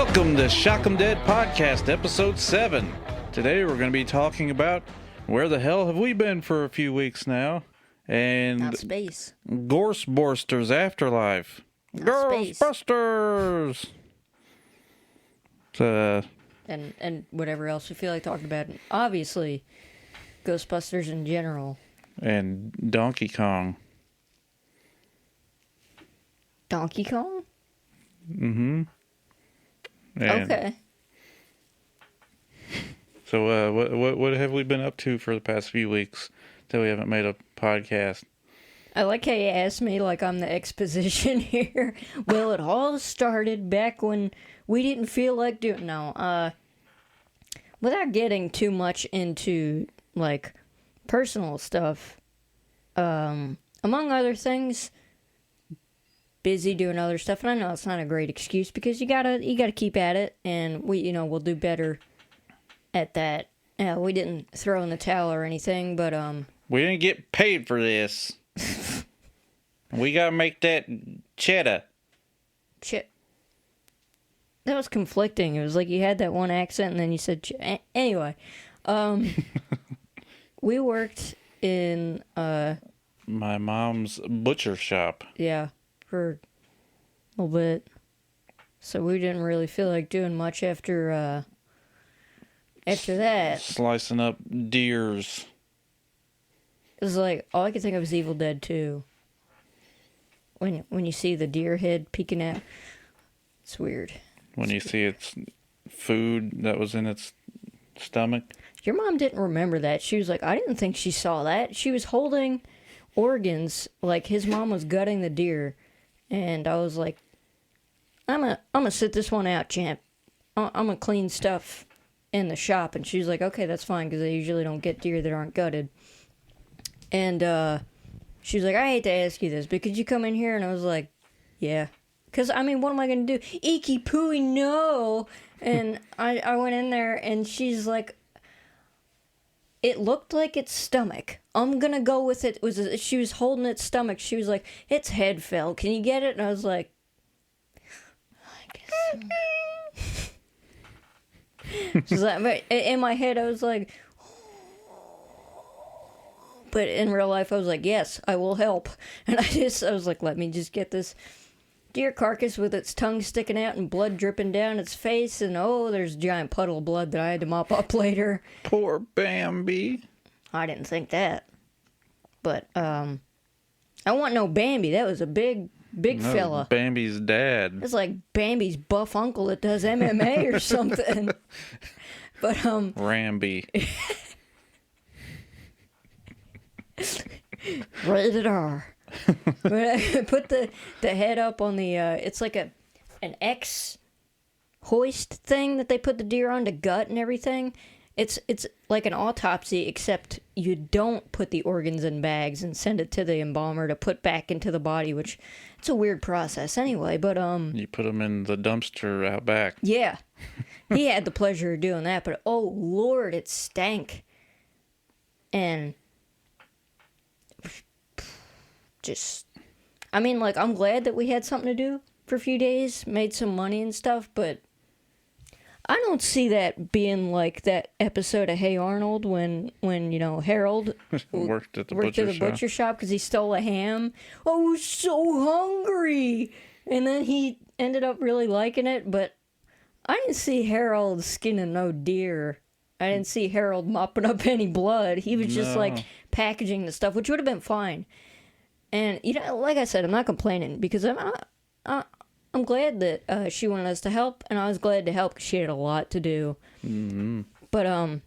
Welcome to Shock 'em Dead Podcast, Episode 7. Today we're going to be talking about where the hell have we been for a few weeks now, and Not space. Ghostbusters Afterlife. Not space. Ghostbusters! And whatever else we feel like talking about. And obviously, Ghostbusters in general. And Donkey Kong. Donkey Kong? Mm-hmm. And okay. So, what have we been up to for the past few weeks that we haven't made a podcast? I like how you asked me like I'm the exposition here. Well, it all started back when we didn't feel like doing... No, without getting too much into, like, personal stuff, among other things, busy doing other stuff, and I know it's not a great excuse because you gotta keep at it, and we'll do better at that. We didn't throw in the towel or anything, but we didn't get paid for this. We gotta make that cheddar. That was conflicting. It was like you had that one accent, and then you said anyway. We worked in my mom's butcher shop. Yeah, for a little bit. So we didn't really feel like doing much after that. Slicing up deers. It was like, all I could think of was Evil Dead 2. When you see the deer head peeking out, it's weird. When you see its food that was in its stomach. Your mom didn't remember that. She was like, I didn't think she saw that. She was holding organs, like his mom was gutting the deer. And I was like, I'm gonna sit this one out, champ. I'm gonna clean stuff in the shop. And she was like, okay, that's fine, because I usually don't get deer that aren't gutted. And she was like, I hate to ask you this, but could you come in here? And I was like, yeah. Because, I mean, what am I going to do? Eeky pooey, no. And I went in there, and she's like, it looked like its stomach. I'm going to go with it. She was holding its stomach. She was like, its head fell. Can you get it? And I was like, I guess so. She's like, but in my head, I was like, but in real life, I was like, yes, I will help. And I was like, let me just get this deer carcass with its tongue sticking out and blood dripping down its face. And there's a giant puddle of blood that I had to mop up later. Poor Bambi. I didn't think that. But, I want no Bambi. That was a big fella. Bambi's dad. It's like Bambi's buff uncle that does MMA or something. But, Ramby. Rated R. But I put the head up on the it's like an X hoist thing that they put the deer on to gut and everything. It's like an autopsy, except you don't put the organs in bags and send it to the embalmer to put back into the body, which it's a weird process anyway. But you put them in the dumpster out back. Yeah, he had the pleasure of doing that, but oh Lord, it stank. And I mean, like, I'm glad that we had something to do for a few days, made some money and stuff, but I don't see that being like that episode of Hey Arnold when Harold worked at the butcher shop because he stole a ham. I was so hungry, and then he ended up really liking it, but I didn't see Harold skinning no deer. I didn't see Harold mopping up any blood. He was just like packaging the stuff, which would have been fine. And, like I said, I'm not complaining because I'm glad that she wanted us to help, and I was glad to help because she had a lot to do. Mm-hmm. But,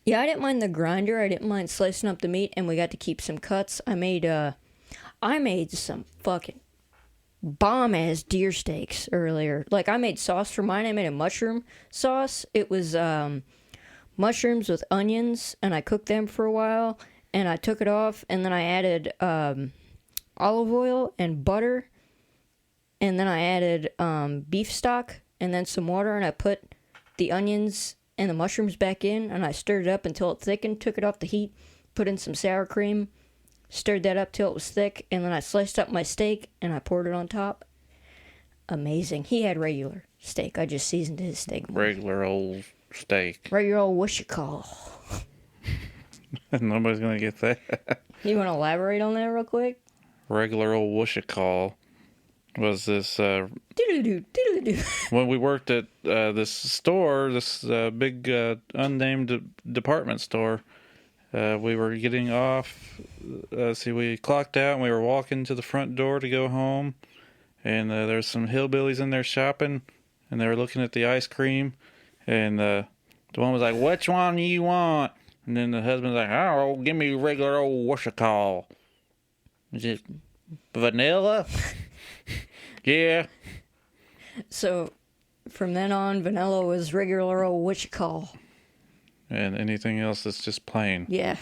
yeah, I didn't mind the grinder. I didn't mind slicing up the meat, and we got to keep some cuts. I made some fucking bomb-ass deer steaks earlier. Like, I made sauce for mine. I made a mushroom sauce. It was mushrooms with onions, and I cooked them for a while, and I took it off, and then I added olive oil and butter, and then I added beef stock and then some water, and I put the onions and the mushrooms back in, and I stirred it up until it thickened, took it off the heat, put in some sour cream, stirred that up till it was thick, and then I sliced up my steak, and I poured it on top. Amazing. He had regular. steak. I just seasoned his steak more. Regular old steak. Regular old whatchamacallit. Nobody's going to get that. You want to elaborate on that real quick? Regular old whatchamacallit was this... Doodle-doo, doodle-doo. when we worked at this store, this big unnamed department store, we were getting off. We clocked out and we were walking to the front door to go home. And there's some hillbillies in there shopping. And they were looking at the ice cream. And the one was like, which one do you want? And then the husband's like, oh, give me regular old whatchamacallit. Is it vanilla? Yeah. So, from then on, vanilla was regular old whatchamacallit. And anything else that's just plain. Yeah.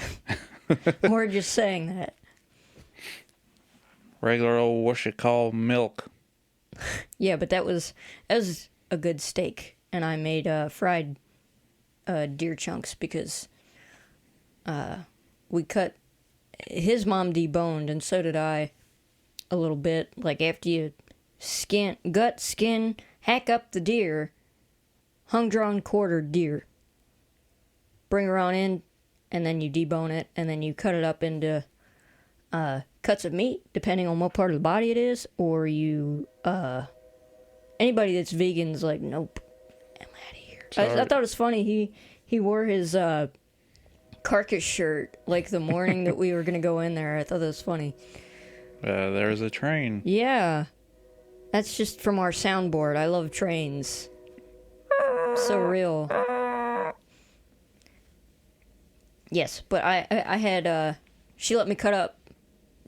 We're just saying that. Regular old whatchamacallit milk. Yeah, but that was a good steak. And I made fried deer chunks because we cut... His mom deboned, and so did I a little bit. Like, after you gut, skin, hack up the deer, hung-drawn quartered deer. Bring her on in, and then you debone it, and then you cut it up into cuts of meat, depending on what part of the body it is, or you... anybody that's vegan's like, nope, I'm out of here. I thought it was funny, he wore his carcass shirt, like, the morning that we were going to go in there. I thought that was funny. There's a train. Yeah. That's just from our soundboard. I love trains. So real. Yes, but I had, she let me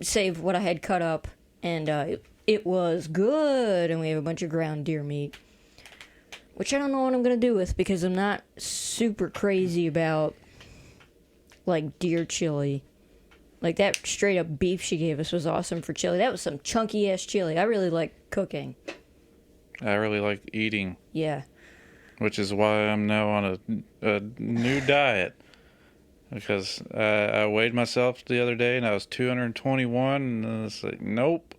save what I had cut up, and it was good, and we have a bunch of ground deer meat, which I don't know what I'm going to do with, because I'm not super crazy about, like, deer chili. Like, that straight up beef she gave us was awesome for chili. That was some chunky ass chili. I really like cooking. I really like eating. Yeah. Which is why I'm now on a new diet. Because I weighed myself the other day and I was 221, and I was like, nope.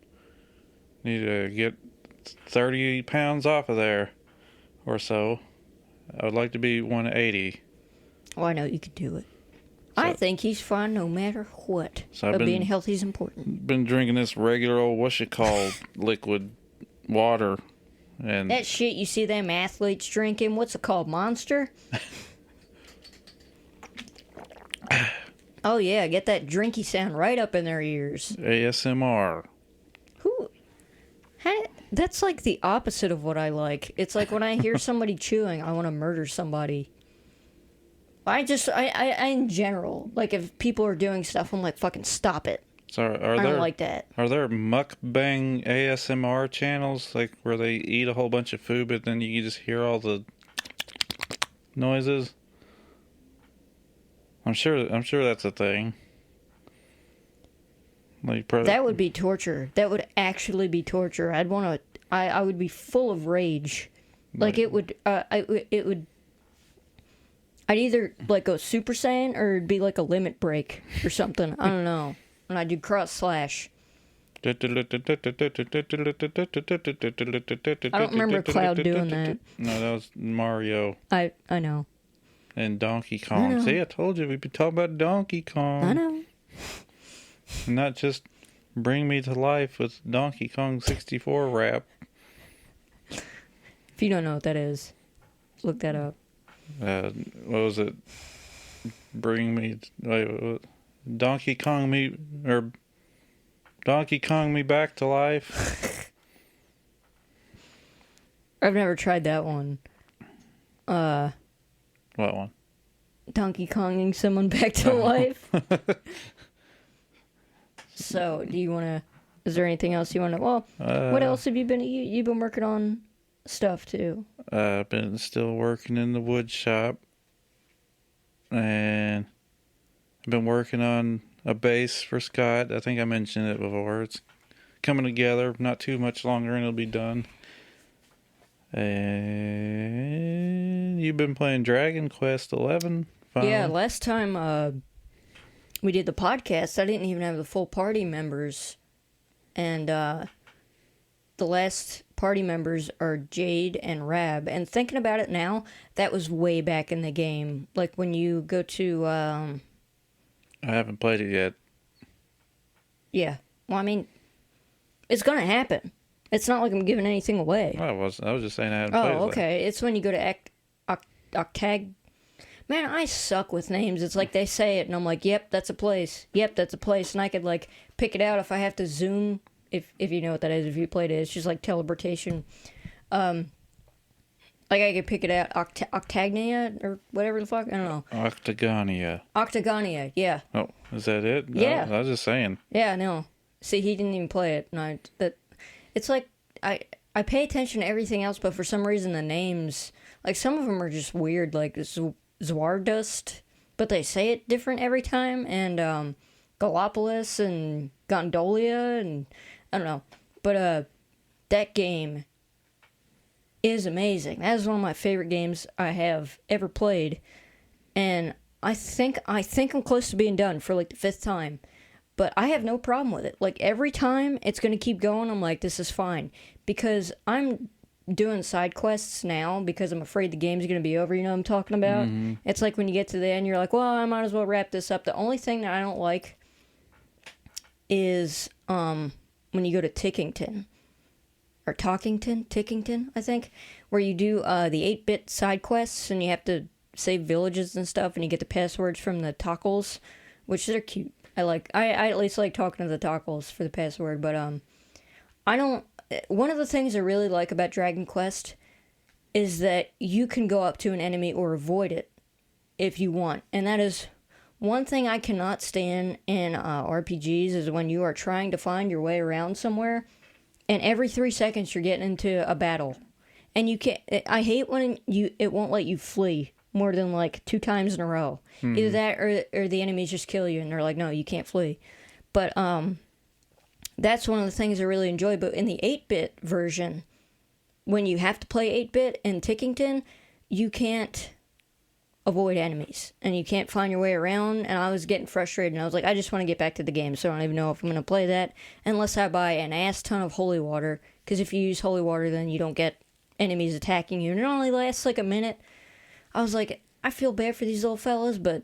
Need to get 30 pounds off of there or so. I would like to be 180. Oh, I know you could do it. I think he's fine no matter what. So but being healthy is important. Been drinking this regular old liquid water, and that shit you see them athletes drinking. What's it called? Monster. Oh yeah, get that drinky sound right up in their ears. ASMR. That's like the opposite of what I like. It's like when I hear somebody chewing, I want to murder somebody. I in general, like, if people are doing stuff, I'm like, fucking stop it. So I don't like that. Are there mukbang ASMR channels, like, where they eat a whole bunch of food, but then you just hear all the noises? I'm sure that's a thing. Like, that would be torture. That would actually be torture. I would be full of rage. Like, it would. I'd either, like, go Super Saiyan, or it'd be like a limit break or something. I don't know. And I'd do cross slash. I don't remember Cloud doing that. No, that was Mario. I know. And Donkey Kong. See, I told you we'd be talking about Donkey Kong. I know. Not just Bring Me to Life with Donkey Kong 64 rap. If you don't know what that is, look that up. What was it? Donkey Kong me back to life. I've never tried that one. What one? Donkey Konging someone back to life. So, do you want to? Is there anything else you want to? Well, what else have you been? You've been working on stuff too. I've been still working in the wood shop, and I've been working on a bass for Scott. I think I mentioned it before. It's coming together. Not too much longer, and it'll be done. And you've been playing Dragon Quest 11. Finally. Yeah, last time we did the podcast, I didn't even have the full party members, and the last party members are Jade and Rab. And thinking about it now, that was way back in the game. Like when you go to, I haven't played it yet. yeah. Well, I mean, it's gonna happen. It's not like I'm giving anything away. I was just saying I hadn't played it. Oh, okay. It's when you go to Octag. Man, I suck with names. It's like they say it, and I'm like, yep, that's a place. Yep, that's a place. And I could, like, pick it out if I have to zoom, if you know what that is, if you played it. It's just like teleportation. Like, I could pick it out. Octagnia, or whatever the fuck? I don't know. Octagonia, yeah. Oh, is that it? Yeah. I was just saying. Yeah, no. See, he didn't even play it. And it's like, I pay attention to everything else, but for some reason the names, like, some of them are just weird, like Zwardust, but they say it different every time, and Gallopolis and Gondolia, and I don't know. But that game is amazing. That is one of my favorite games I have ever played, and I think I'm close to being done for like the 5th time. But I have no problem with it. Like, every time it's going to keep going, I'm like, this is fine. Because I'm doing side quests now because I'm afraid the game's going to be over, you know what I'm talking about? Mm-hmm. It's like when you get to the end, you're like, well, I might as well wrap this up. The only thing that I don't like is when you go to Tickington. Or Tickington, I think. Where you do the 8-bit side quests, and you have to save villages and stuff, and you get the passwords from the tockles, which they're cute. I at least like talking to the tockles for the password, but I don't. One of the things I really like about Dragon Quest is that you can go up to an enemy or avoid it if you want, and that is one thing I cannot stand in RPGs is when you are trying to find your way around somewhere, and every 3 seconds you're getting into a battle, and you can't. I hate when it won't let you flee more than like 2 times in a row. Either that or the enemies just kill you and they're like, no, you can't flee. But that's one of the things I really enjoy. But in the 8-bit version, when you have to play 8-bit in Tickington, you can't avoid enemies and you can't find your way around. And I was getting frustrated and I was like, I just want to get back to the game, so I don't even know if I'm going to play that unless I buy an ass ton of holy water, because if you use holy water, then you don't get enemies attacking you, and it only lasts like a minute. I was like, I feel bad for these little fellas, but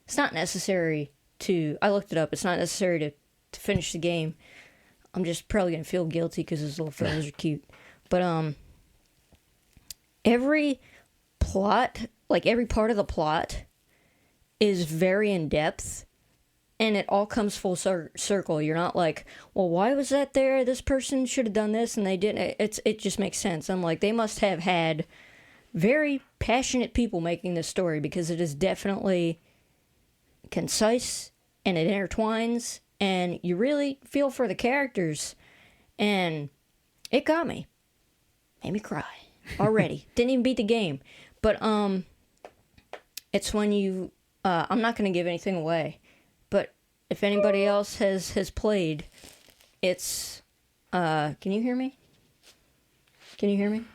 it's not necessary to... I looked it up. It's not necessary to finish the game. I'm just probably going to feel guilty because those little fellas are cute. But every plot, like every part of the plot, is very in-depth, and it all comes full circle. You're not like, well, why was that there? This person should have done this, and they didn't. It just makes sense. I'm like, they must have had very passionate people making this story, because it is definitely concise and it intertwines and you really feel for the characters, and it got me. Made me cry already. Didn't even beat the game. But it's when you I'm not going to give anything away, but if anybody else has played, it's can you hear me? Can you hear me?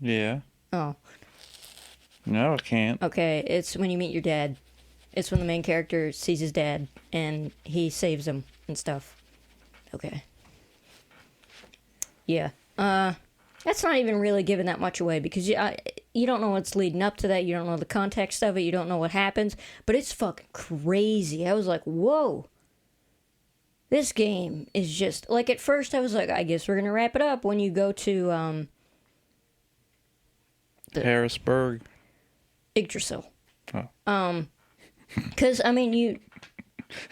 Yeah. Oh. No, I can't. Okay, it's when you meet your dad. It's when the main character sees his dad, and he saves him and stuff. Okay. Yeah. That's not even really giving that much away, because you don't know what's leading up to that. You don't know the context of it. You don't know what happens. But it's fucking crazy. I was like, whoa. This game is just... Like, at first I was like, I guess we're going to wrap it up when you go to... Harrisburg. Yggdrasil. Oh. Because, I mean,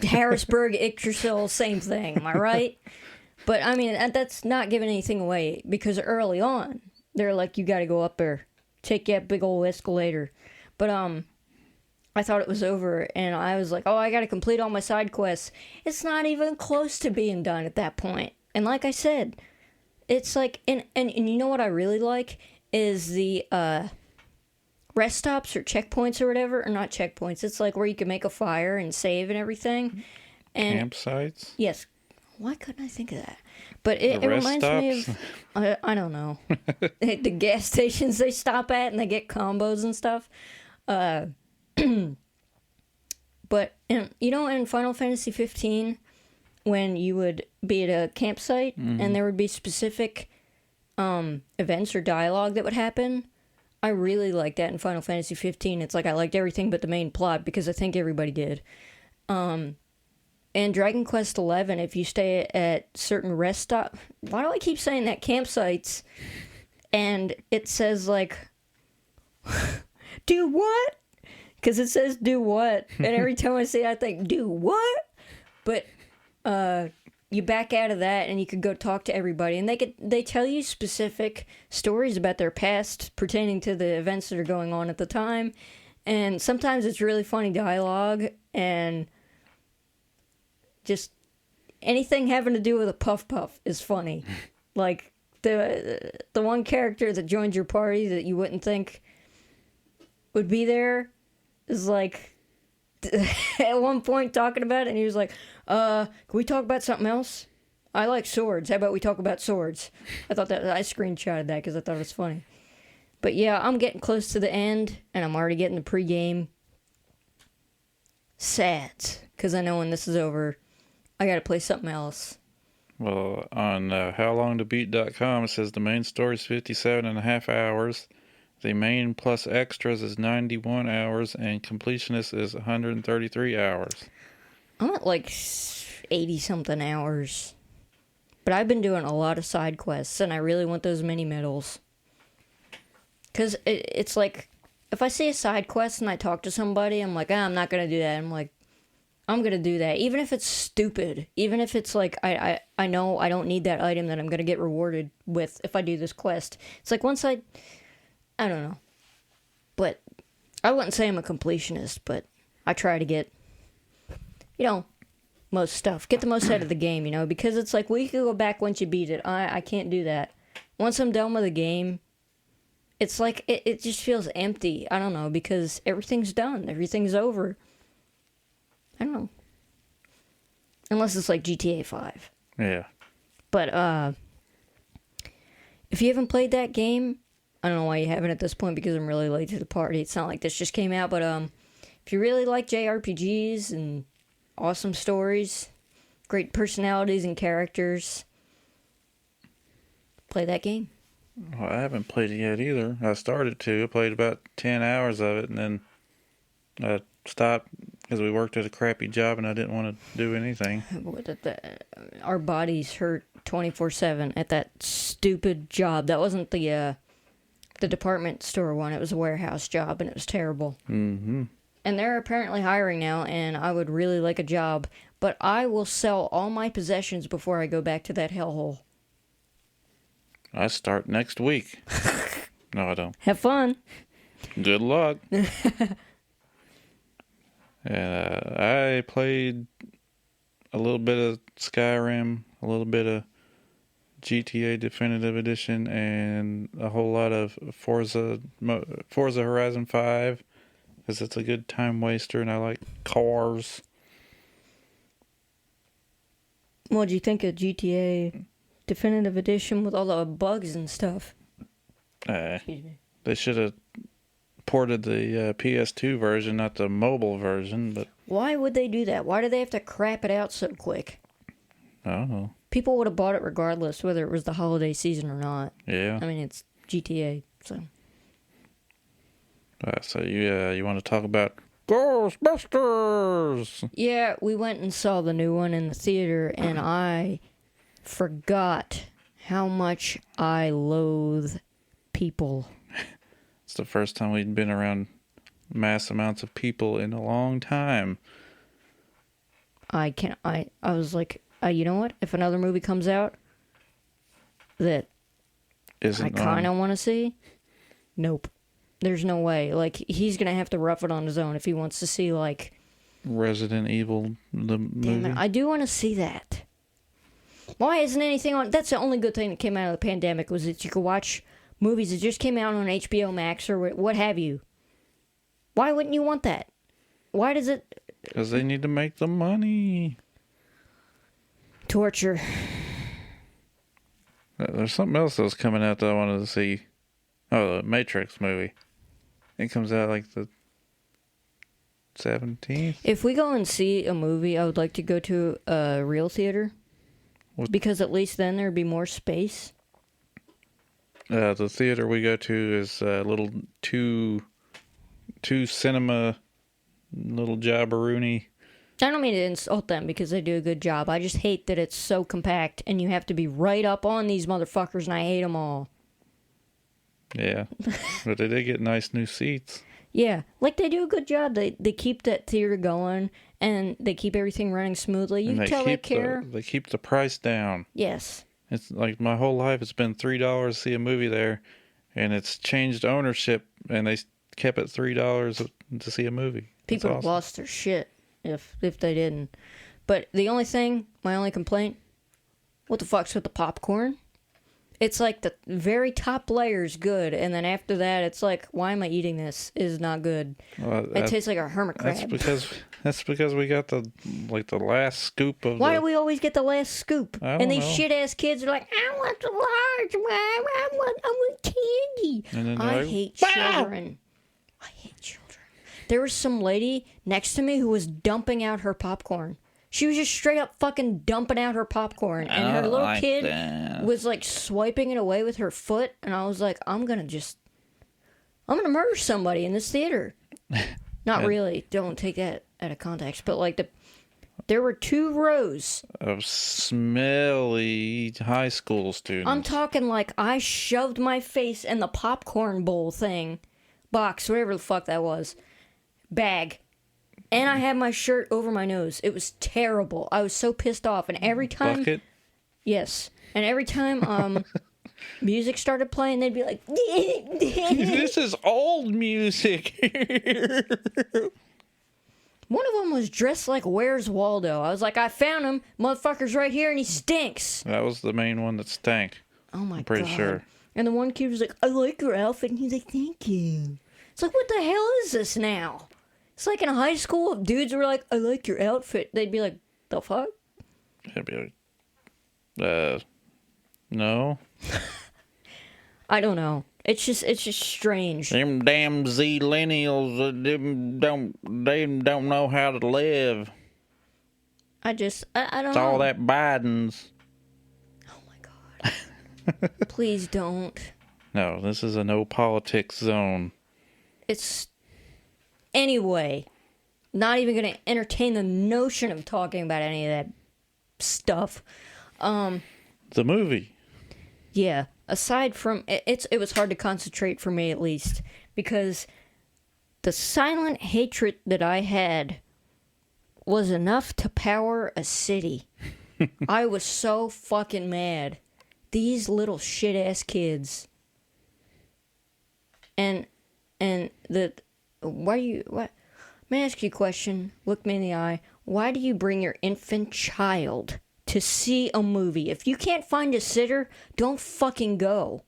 Harrisburg, Yggdrasil, same thing, am I right? But, I mean, that's not giving anything away, because early on, they're like, you gotta go up there, take that big old escalator. But, I thought it was over, and I was like, oh, I gotta complete all my side quests. It's not even close to being done at that point. And like I said, it's like, and you know what I really like? Is the, rest stops or checkpoints or whatever, or not checkpoints. It's like where you can make a fire and save and everything. And campsites? Yes. Why couldn't I think of that? But it reminds me of, I don't know, the gas stations they stop at and they get combos and stuff. But, in Final Fantasy 15, when you would be at a campsite and there would be specific events or dialogue that would happen. I really liked that in Final Fantasy 15. It's like I liked everything but the main plot because I think everybody did. And Dragon Quest 11, if you stay at certain rest stop, why do I keep saying that, campsites? And it says like, do what? Because it says do what, and every time I say it, I think do what? But you back out of that, and you could go talk to everybody, and they tell you specific stories about their past pertaining to the events that are going on at the time, and sometimes it's really funny dialogue, and just anything having to do with a puff is funny. Like the one character that joins your party that you wouldn't think would be there is like at one point talking about it, and he was like, can we talk about something else? I like swords. How about we talk about swords? I screenshotted that because I thought it was funny. But yeah, I'm getting close to the end, and I'm already getting the pregame. Sad, because I know when this is over, I gotta play something else. Well, on howlongtobeat.com, it says the main story is 57 and a half hours. The main plus extras is 91 hours, and completionist is 133 hours. I'm at like 80-something hours. But I've been doing a lot of side quests, and I really want those mini medals. Because it's like, if I see a side quest and I talk to somebody, I'm like, I'm not going to do that. I'm like, I'm going to do that. Even if it's stupid. Even if it's like, I know I don't need that item that I'm going to get rewarded with if I do this quest. It's like once I don't know. But I wouldn't say I'm a completionist, but I try to get, most stuff. Get the most out of the game, because it's like, well, you can go back once you beat it. I can't do that. Once I'm done with the game, it's like, it just feels empty. I don't know, because everything's done. Everything's over. I don't know. Unless it's like GTA 5. Yeah. But, if you haven't played that game, I don't know why you haven't at this point because I'm really late to the party. It's not like this just came out, but if you really like JRPGs and awesome stories, great personalities and characters, play that game. Well, I haven't played it yet either. I started to. I played about 10 hours of it, and then I stopped because we worked at a crappy job and I didn't want to do anything. Our bodies hurt 24/7 at that stupid job. That wasn't the department store one. It was a warehouse job, and it was terrible. Mm-hmm. And they're apparently hiring now, and I would really like a job, but I will sell all my possessions before I go back to that hellhole. I start next week. No, I don't. Have fun. Good luck. I played a little bit of Skyrim, a little bit of GTA Definitive Edition, and a whole lot of Forza Horizon 5, because it's a good time waster, and I like cars. What do you think of GTA Definitive Edition with all the bugs and stuff? Excuse me. They should have ported the PS2 version, not the mobile version. But why would they do that? Why do they have to crap it out so quick? I don't know. People would have bought it regardless, whether it was the holiday season or not. Yeah. I mean, it's GTA, so. So you want to talk about Ghostbusters? Yeah, we went and saw the new one in the theater, and I forgot how much I loathe people. It's the first time we'd been around mass amounts of people in a long time. I was like, you know what? If another movie comes out that I kind of want to see, nope. There's no way. Like, he's going to have to rough it on his own if he wants to see, like... Resident Evil, the movie. Damn it, I do want to see that. Why isn't anything on... That's the only good thing that came out of the pandemic, was that you could watch movies that just came out on HBO Max or what have you. Why wouldn't you want that? Why does it... Because they need to make the money. Torture. There's something else that was coming out that I wanted to see. Oh, the Matrix movie. It comes out like the 17th. If we go and see a movie, I would like to go to a real theater. Because at least then there'd be more space. The theater we go to is a little two cinema, little jabberoonie. I don't mean to insult them because they do a good job. I just hate that it's so compact and you have to be right up on these motherfuckers, and I hate them all. Yeah, but they did get nice new seats. Yeah, like they do a good job. They keep that theater going and they keep everything running smoothly. You can tell they care. They keep the price down. Yes. It's like my whole life it's been $3 to see a movie there, and it's changed ownership, and they kept it $3 to see a movie. People That's have awesome. lost their shit if they didn't. But the only thing, my only complaint, what the fuck's with the popcorn? It's like the very top layer's good, and then after that, it's like, why am I eating this? It is not good. Well, It tastes like a hermit crab. That's because we got the last scoop of. Why do we always get the last scoop? I don't And these know. shit ass kids are like, I want the large one. I want candy. And then I they're like, hate "Wow!" children. I hate children. There was some lady next to me who was dumping out her popcorn. She was just straight up fucking dumping out her popcorn. And her little like kid that. was like swiping it away with her foot. And I was like, I'm going to murder somebody in this theater. Not really. Don't take that out of context. But like there were 2 rows. Of smelly high school students. I'm talking like I shoved my face in the popcorn bowl thing. Box, whatever the fuck that was. Bag. And I had my shirt over my nose. It was terrible. I was so pissed off. And every time... Bucket. Yes. And every time music started playing, they'd be like... This is old music. One of them was dressed like Where's Waldo. I was like, I found him. Motherfucker's right here and he stinks. That was the main one that stank. Oh my god. I'm pretty sure. And the one kid was like, I like your outfit. And he's like, thank you. It's like, what the hell is this now? It's like in high school, if dudes were like, I like your outfit. They'd be like, the fuck? It'd be like, no. I don't know. It's just strange. Them damn zillennials, they don't know how to live. I don't It's know. all that Biden's. Oh my god. Please don't. No, this is a no politics zone. It's... Anyway, not even going to entertain the notion of talking about any of that stuff. The movie. Yeah, aside from... It was hard to concentrate for me, at least, because the silent hatred that I had was enough to power a city. I was so fucking mad. These little shit-ass kids. And the... What? May I ask you a question? Look me in the eye. Why do you bring your infant child to see a movie? If you can't find a sitter, don't fucking go.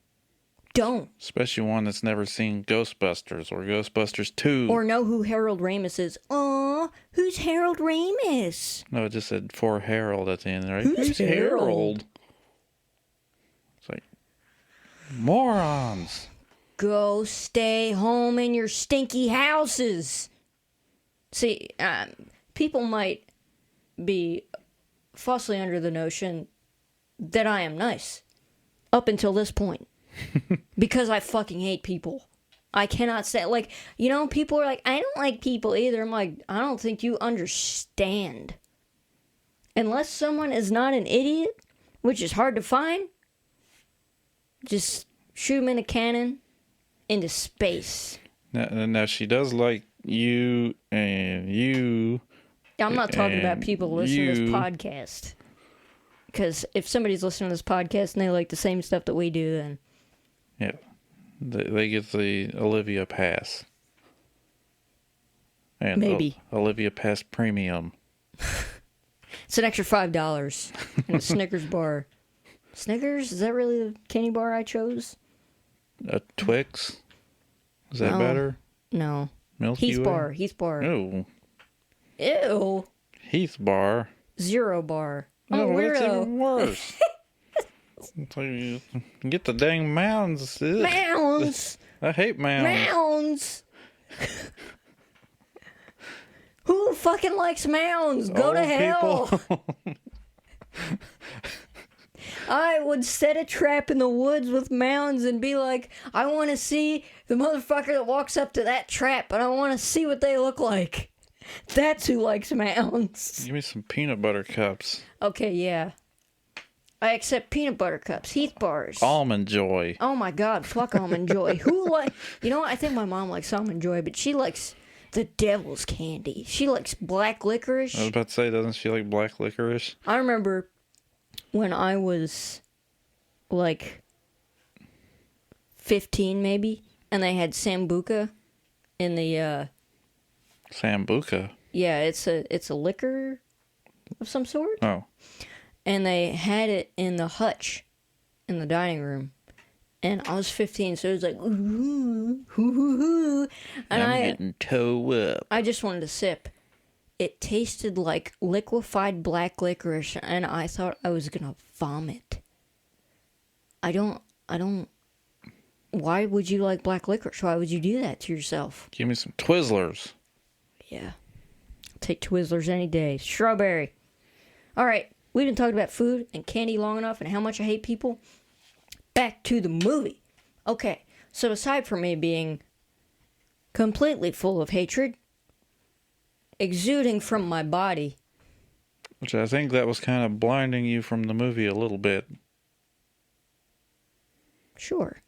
Don't. Especially one that's never seen Ghostbusters or Ghostbusters 2. Or know who Harold Ramis is. Aw, who's Harold Ramis? No, it just said for Harold at the end, right? Who's Harold? It's like, morons. Go stay home in your stinky houses. See, people might be falsely under the notion that I am nice. Up until this point. Because I fucking hate people. I cannot say, like, you know, people are like, I don't like people either. I'm like, I don't think you understand. Unless someone is not an idiot, which is hard to find, just shoot them in a cannon into space. Now she does like you and you. I'm not talking about and people listening to this you. podcast. Because if somebody's listening to this podcast and they like the same stuff that we do, then... Yeah. They get the Olivia pass. And Maybe. Olivia Pass Premium. It's an extra $5 and a Snickers bar. Snickers? Is that really the candy bar I chose? A Twix? Is that No. better? No. Milky Heath Way? bar. Heath bar. Ew. Ew. Heath bar. Zero bar. I'm a Oh, that's weirdo. even worse. It's like you get the dang mounds. Ugh. Mounds. I hate mounds. Mounds. Who fucking likes mounds? Go to Old hell. people. I would set a trap in the woods with mounds and be like, I want to see the motherfucker that walks up to that trap, and I want to see what they look like. That's who likes mounds. Give me some peanut butter cups. Okay, yeah. I accept peanut butter cups, Heath bars. Almond Joy. Oh my god, fuck Almond Joy. Who like... You know what? I think my mom likes Almond Joy, but she likes the devil's candy. She likes black licorice. I was about to say, doesn't she like black licorice? I remember when I was like 15 maybe, and they had Sambuca in the Sambuca. yeah, it's a liquor of some sort. Oh. And they had it in the hutch in the dining room. And I was 15, so it was like, ooh, ooh, ooh, ooh. And I'm getting toe up. I just wanted to sip. It tasted like liquefied black licorice, and I thought I was gonna vomit. I don't. Why would you like black licorice? Why would you do that to yourself? Give me some Twizzlers. Yeah. Take Twizzlers any day. Strawberry. All right. We've been talking about food and candy long enough and how much I hate people. Back to the movie. Okay. So aside from me being completely full of hatred, exuding from my body. Which I think that was kind of blinding you from the movie a little bit. Sure.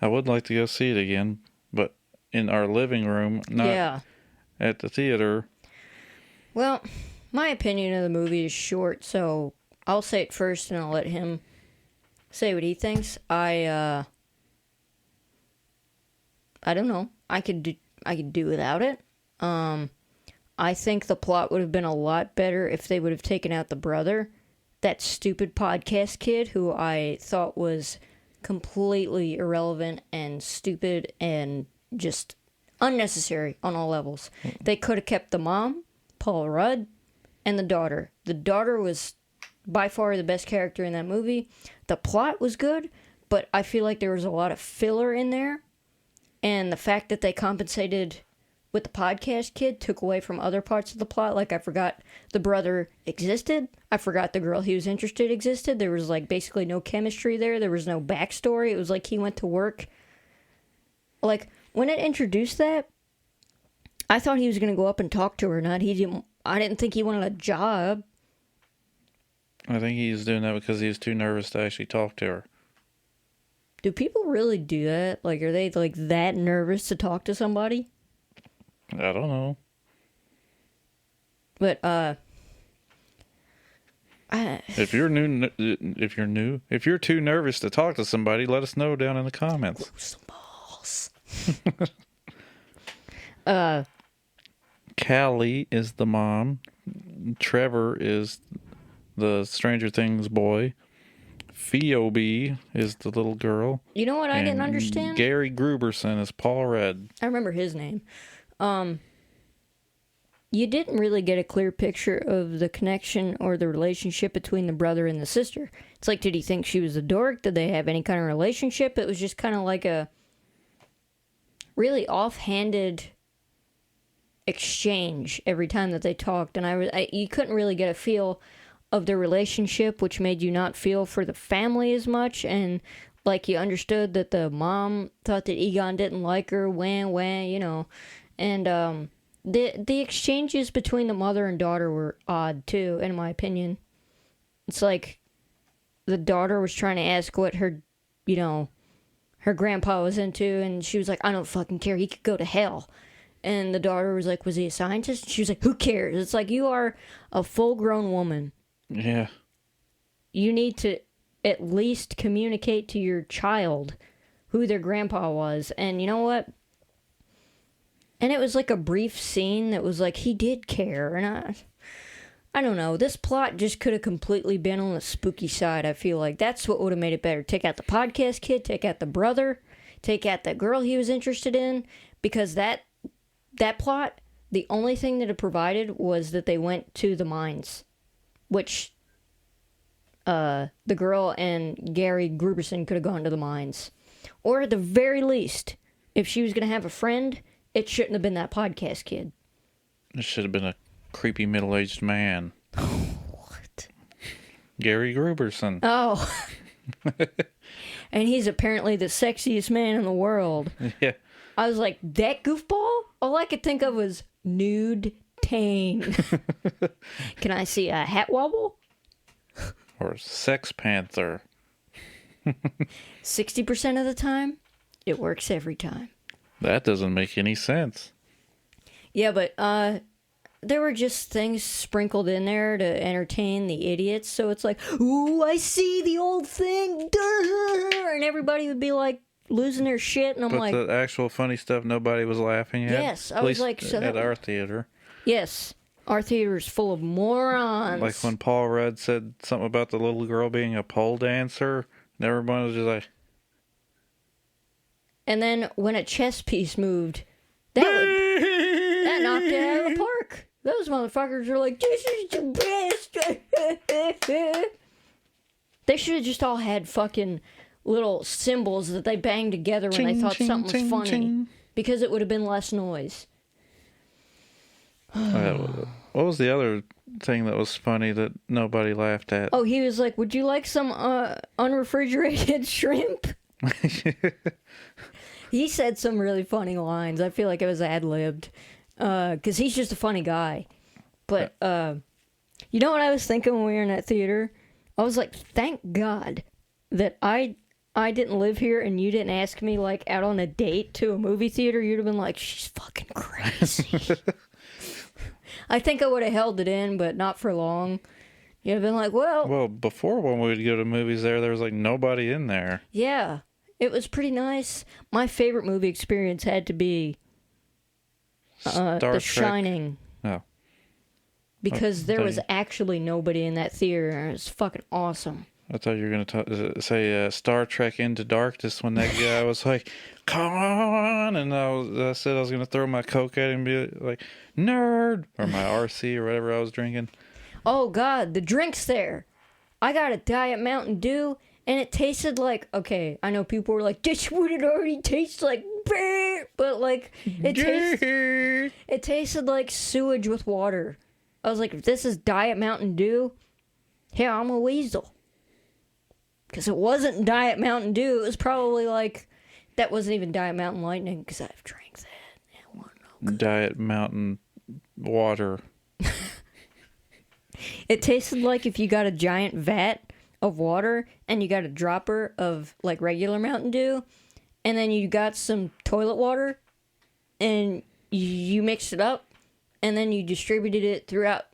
I would like to go see it again, but in our living room, not at the theater. Well, my opinion of the movie is short, so I'll say it first and I'll let him say what he thinks. I don't know. I could do without it. I think the plot would have been a lot better if they would have taken out the brother, that stupid podcast kid who I thought was completely irrelevant and stupid and just unnecessary on all levels. They could have kept the mom, Paul Rudd, and the daughter. The daughter was by far the best character in that movie. The plot was good, but I feel like there was a lot of filler in there. And the fact that they compensated with the podcast kid took away from other parts of the plot. Like, I forgot the brother existed. I forgot the girl he was interested in existed. There was, like, basically no chemistry there. There was no backstory. It was like he went to work. Like, when it introduced that, I thought he was going to go up and talk to her. I didn't think he wanted a job. I think he's doing that because he was too nervous to actually talk to her. Do people really do that? Like, are they, like, that nervous to talk to somebody? I don't know. But, if you're too nervous to talk to somebody, let us know down in the comments. some balls. Callie is the mom. Trevor is the Stranger Things boy. Phoebe is the little girl. You know what I didn't understand? Gary Gruberson is Paul Rudd. I remember his name. You didn't really get a clear picture of the connection or the relationship between the brother and the sister. It's like, did he think she was a dork? Did they have any kind of relationship? It was just kind of like a really offhanded exchange every time that they talked, and you couldn't really get a feel of their relationship, which made you not feel for the family as much, and like you understood that the mom thought that Egon didn't like her, you know, and the exchanges between the mother and daughter were odd too, in my opinion. It's like the daughter was trying to ask what her grandpa was into, and she was like, I don't fucking care, he could go to hell. And the daughter was like, was he a scientist? She was like, who cares? It's like, you are a full-grown woman. Yeah. You need to at least communicate to your child who their grandpa was. And you know what? And it was like a brief scene that was like, he did care. And I don't know. This plot just could have completely been on the spooky side, I feel like. That's what would have made it better. Take out the podcast kid, take out the brother, take out the girl he was interested in. Because that plot, the only thing that it provided was that they went to the mines, which the girl and Gary Gruberson could have gone to the mines. Or at the very least, if she was going to have a friend it shouldn't have been that podcast kid. It should have been a creepy middle-aged man. What? Gary Gruberson. Oh. And he's apparently the sexiest man in the world. Yeah. I was like, that goofball? All I could think of was nude Tane. Can I see a hat wobble? Or Sex Panther. 60% of the time, it works every time. That doesn't make any sense. Yeah, but there were just things sprinkled in there to entertain the idiots. So it's like, ooh, I see the old thing. And everybody would be like losing their shit. And I'm But like, the actual funny stuff nobody was laughing at. Yes, I at was least like, so at that- our theater. yes, our theater is full of morons. Like when Paul Rudd said something about the little girl being a pole dancer, and everyone was just like, And then when a chess piece moved, that knocked it out of the park. Those motherfuckers are like, this is the best. They should have just all had fucking little cymbals that they banged together when they Ching, thought ching, something was ching, funny. ching. Because it would have been less noise. what was the other thing that was funny that nobody laughed at? Oh, he was like, would you like some unrefrigerated shrimp? He said some really funny lines. I feel like it was ad-libbed. Because he's just a funny guy. But, you know what I was thinking when we were in that theater? I was like, thank God that I didn't live here and you didn't ask me, like, out on a date to a movie theater. You'd have been like, she's fucking crazy. I think I would have held it in, but not for long. You'd have been like, Well, before when we would go to movies there was like nobody in there. yeah, it was pretty nice. My favorite movie experience had to be Star The Trek. Shining. Oh. Because there was dang. actually nobody in that theater, and it was fucking awesome. I thought you were going to say Star Trek Into Darkness when that guy was like, come on. And I said I was going to throw my Coke at him and be like, nerd. Or my RC or whatever I was drinking. Oh, God, the drinks there. I got a Diet Mountain Dew, and it tasted like, okay, I know people were like, this would it already tastes like, beer. But, like, it tasted like sewage with water. I was like, if this is Diet Mountain Dew, yeah, I'm a weasel. Because it wasn't Diet Mountain Dew. It was probably like, that wasn't even Diet Mountain Lightning, because I've drank that. It wasn't no good. Diet Mountain Water. It tasted like if you got a giant vat of water and you got a dropper of like regular Mountain Dew, and then you got some toilet water and you mixed it up and then you distributed it throughout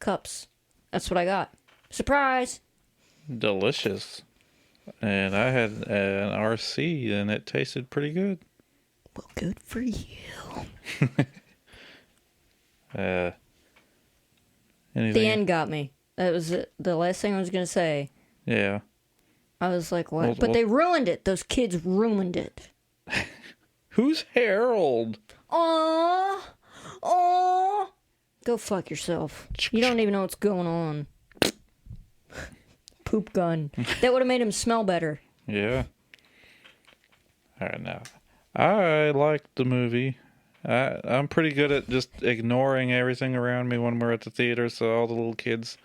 cups. That's what I got. Surprise! Delicious. And I had an RC and it tasted pretty good. Well, good for you. Anything? The end got me. That was the last thing I was going to say. Yeah. I was like, what? Well, But they ruined it. Those kids ruined it. Who's Harold? Aww. Aww. Go fuck yourself. You don't even know what's going on. Poop gun. That would have made him smell better. Yeah. All right, now. I liked the movie. I'm pretty good at just ignoring everything around me when we're at the theater, so all the little kids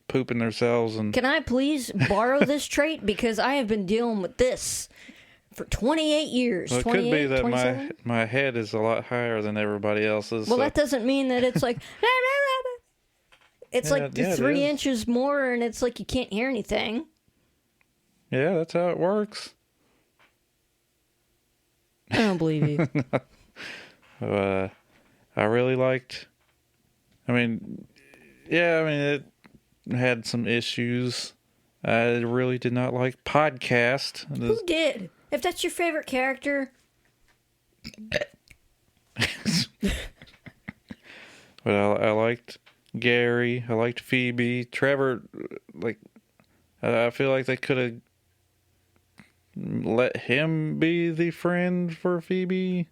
pooping themselves and... Can I please borrow this trait? Because I have been dealing with this for 28 years. Well, it could be that 27? my head is a lot higher than everybody else's. Well, so... that doesn't mean that it's like... It's like yeah, it 3 is. inches more, and it's like you can't hear anything. Yeah, that's how it works. I don't believe you. I really liked... it had some issues. I really did not like Podcast. Who did? If that's your favorite character... But I liked Gary. I liked Phoebe. Trevor, I feel like they could have let him be the friend for Phoebe.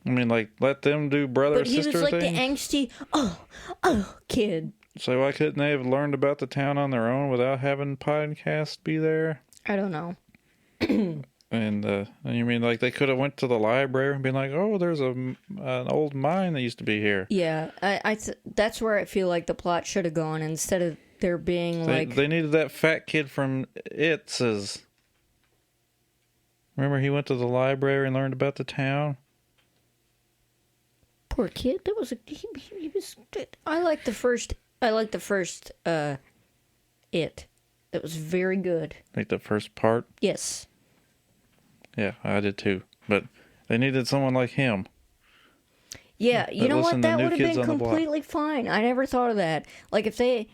Let them do brother But he sister was like things. the angsty, kid. So why couldn't they have learned about the town on their own without having podcast be there? I don't know. And you mean like they could have went to the library and been like, oh, there's an old mine that used to be here. Yeah, that's where I feel like the plot should have gone instead of there being They needed that fat kid from It's. Remember he went to the library and learned about the town? Poor kid. That was he was. I like the first. It. That was very good. Like the first part? Yes. Yeah, I did too. But they needed someone like him. Yeah, you know what? That would have been completely completely fine. I never thought of that. Like if they,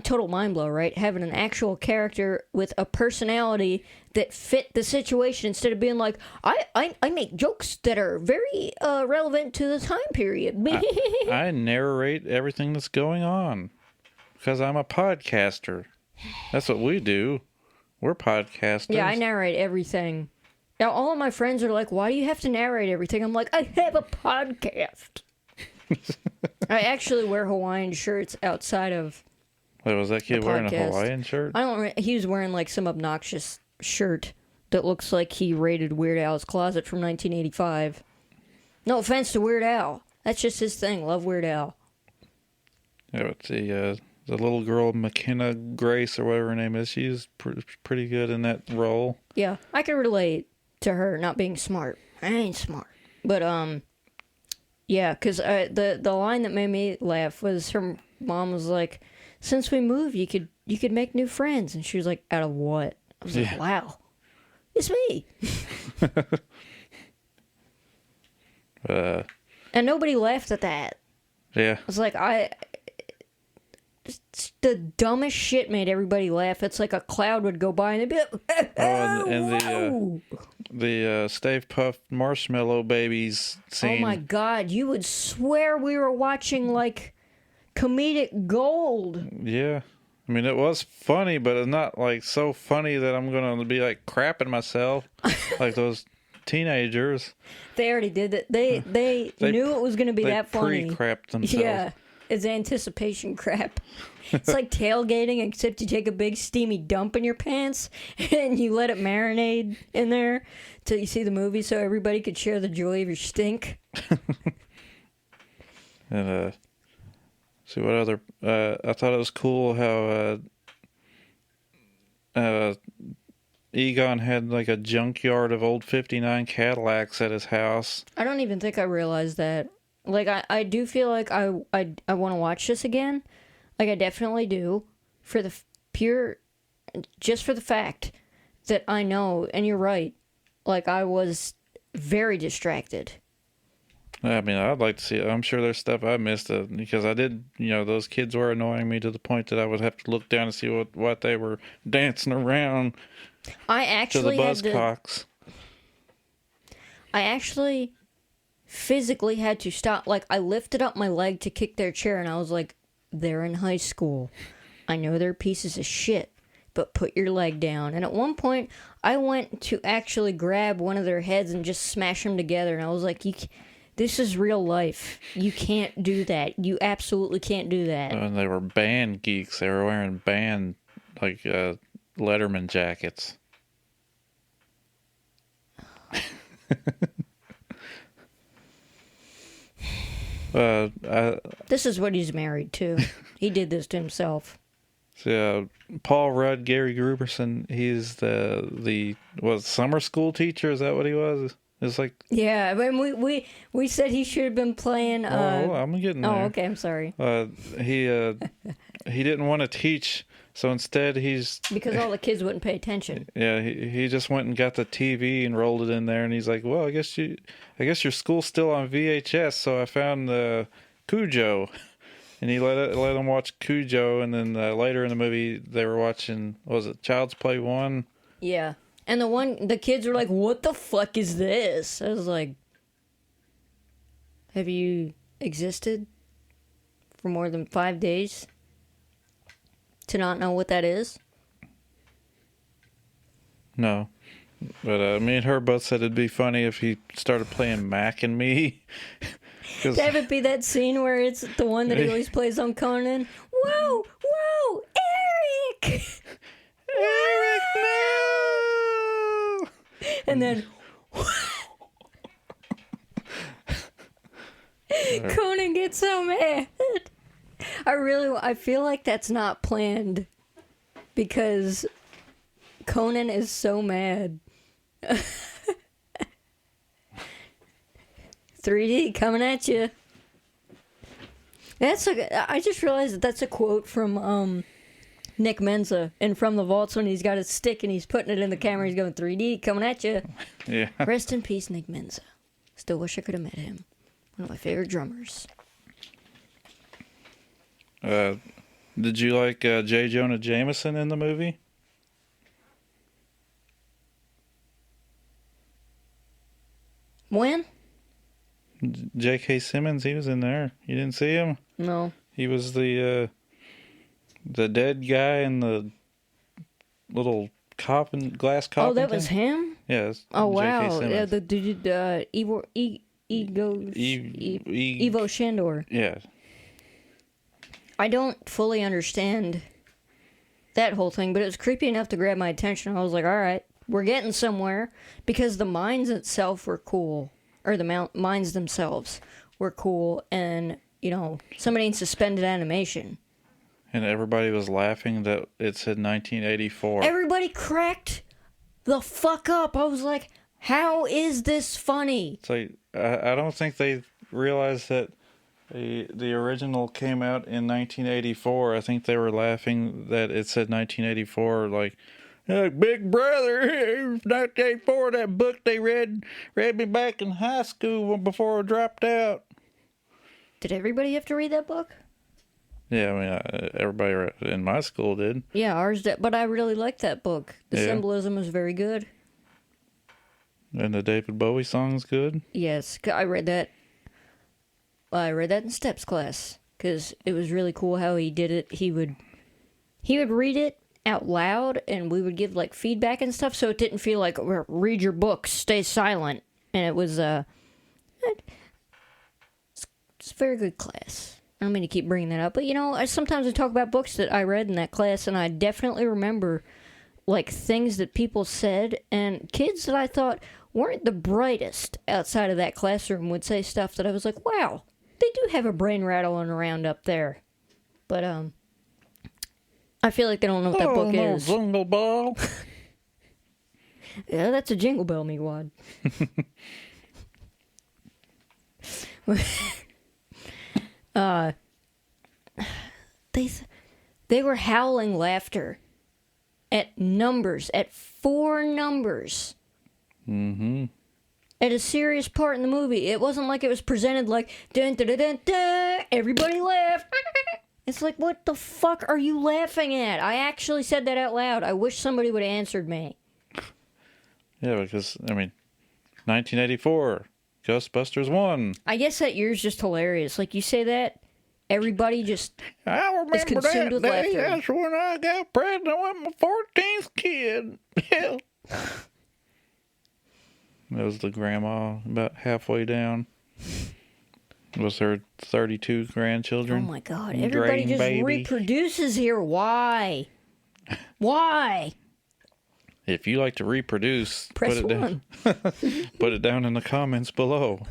total mind blow, right? Having an actual character with a personality that fit the situation instead of being like, I make jokes that are very relevant to the time period. I narrate everything that's going on because I'm a podcaster. That's what we do. We're podcasters. Yeah, I narrate everything. Now, all of my friends are like, why do you have to narrate everything? I'm like, I have a podcast. I actually wear Hawaiian shirts outside of Wait, was that kid wearing a Hawaiian shirt? He was wearing like some obnoxious shirt that looks like he raided Weird Al's closet from 1985. No offense to Weird Al. That's just his thing. Love Weird Al. Yeah, but the little girl, McKenna Grace, or whatever her name is, she's pretty good in that role. Yeah, I can relate to her not being smart. I ain't smart. But, yeah, because the line that made me laugh was her mom was like, since we moved, you could make new friends. And she was like, out of what? I was like, wow, it's me. And nobody laughed at that. Yeah. I was like, the dumbest shit made everybody laugh. It's like a cloud would go by and they'd be like, and the Stave Puft Marshmallow Babies scene. Oh my God, you would swear we were watching like comedic gold. Yeah. I mean, it was funny, but it's not like so funny that I'm going to be like crapping myself like those teenagers. They already did that. They knew it was going to be that funny. They pre-crapped themselves. Yeah. It's anticipation crap. It's like tailgating, except you take a big steamy dump in your pants and you let it marinate in there till you see the movie so everybody could share the joy of your stink. And, see what other... I thought it was cool how Egon had like a junkyard of old 59 Cadillacs at his house. I don't even think I realized that. Like, I do feel like I want to watch this again. Like, I definitely do. For the just for the fact that I know, and you're right, like, I was very distracted. I mean, I'd like to see it. I'm sure there's stuff I missed because I did, those kids were annoying me to the point that I would have to look down and see what they were dancing around I actually to the buzzcocks. I actually physically had to stop. Like, I lifted up my leg to kick their chair, and I was like, they're in high school. I know they're pieces of shit, but put your leg down. And at one point, I went to actually grab one of their heads and just smash them together, and I was like, this is real life. You can't do that. You absolutely can't do that. And they were band geeks. They were wearing band, like, Letterman jackets. This is what he's married to. He did this to himself. So, Paul Rudd, Gary Gruberson, he's the summer school teacher? Is that what he was? It's like, yeah, I mean, we said he should have been playing. I'm getting there. Oh, okay, I'm sorry. He didn't want to teach, so instead because all the kids wouldn't pay attention. Yeah, he just went and got the TV and rolled it in there, and he's like, well, I guess your school's still on VHS, so I found Cujo, and he let them watch Cujo, and then later in the movie they were watching, what was it, Child's Play 1? Yeah. And the kids were like, what the fuck is this? I was like, have you existed for more than 5 days to not know what that is? No. But me and her both said it'd be funny if he started playing Mac and Me. Have it be that scene where it's the one that he always plays on Conan? Whoa, Eric! Eric, no! And then Conan gets so mad. I feel like that's not planned because Conan is so mad. 3D coming at you. I just realized that's a quote from Nick Menza and From the Vaults when he's got his stick and he's putting it in the camera. He's going 3D coming at you. Yeah. Rest in peace, Nick Menza. Still wish I could have met him. One of my favorite drummers. Did you like J. Jonah Jameson in the movie? When? J.K. Simmons, he was in there. You didn't see him? No. He was the dead guy in the little glass coffin. Oh, that thing. was him? Yes. Oh, wow. Simmons. Evo Shandor. Yeah. I don't fully understand that whole thing, but it was creepy enough to grab my attention. I was like, all right, we're getting somewhere. Because the mines itself were cool. Or the mines themselves were cool. And, somebody in suspended animation. And everybody was laughing that it said 1984. Everybody cracked the fuck up. I was like, how is this funny? It's like, I don't think they realized that the original came out in 1984. I think they were laughing that it said 1984, like, Big Brother, 1984, that book they read me back in high school before I dropped out. Did everybody have to read that book? Yeah, I mean, everybody in my school did. Yeah, ours did, but I really liked that book. The symbolism was very good. And the David Bowie song's good? Yes, I read that. I read that in Steps class, because it was really cool how he did it. He would read it out loud, and we would give, feedback and stuff, so it didn't feel like, read your book, stay silent. And it was, it's a very good class. I don't mean to keep bringing that up, but sometimes I talk about books that I read in that class, and I definitely remember things that people said, and kids that I thought weren't the brightest outside of that classroom would say stuff that I was like, wow, they do have a brain rattling around up there. But I feel like they don't know what that book is. Jingle Bell. Yeah, that's a Jingle Bell, me wad. They were howling laughter at 4 numbers. Mm-hmm. At a serious part in the movie. It wasn't like it was presented like, dun dun dun dun dun, everybody laughed. It's like, what the fuck are you laughing at? I actually said that out loud. I wish somebody would have answered me. Yeah, because, 1984, Ghostbusters 1. I guess that year's just hilarious. You say that, everybody just I remember is consumed with day. laughter. That's when I got pregnant with my 14th kid. Yeah. That was the grandma about halfway down. It was her 32 grandchildren. Oh my God, everybody just reproduces here. Why? Why? If you like to reproduce, Press put it 1. down. Put it down in the comments below.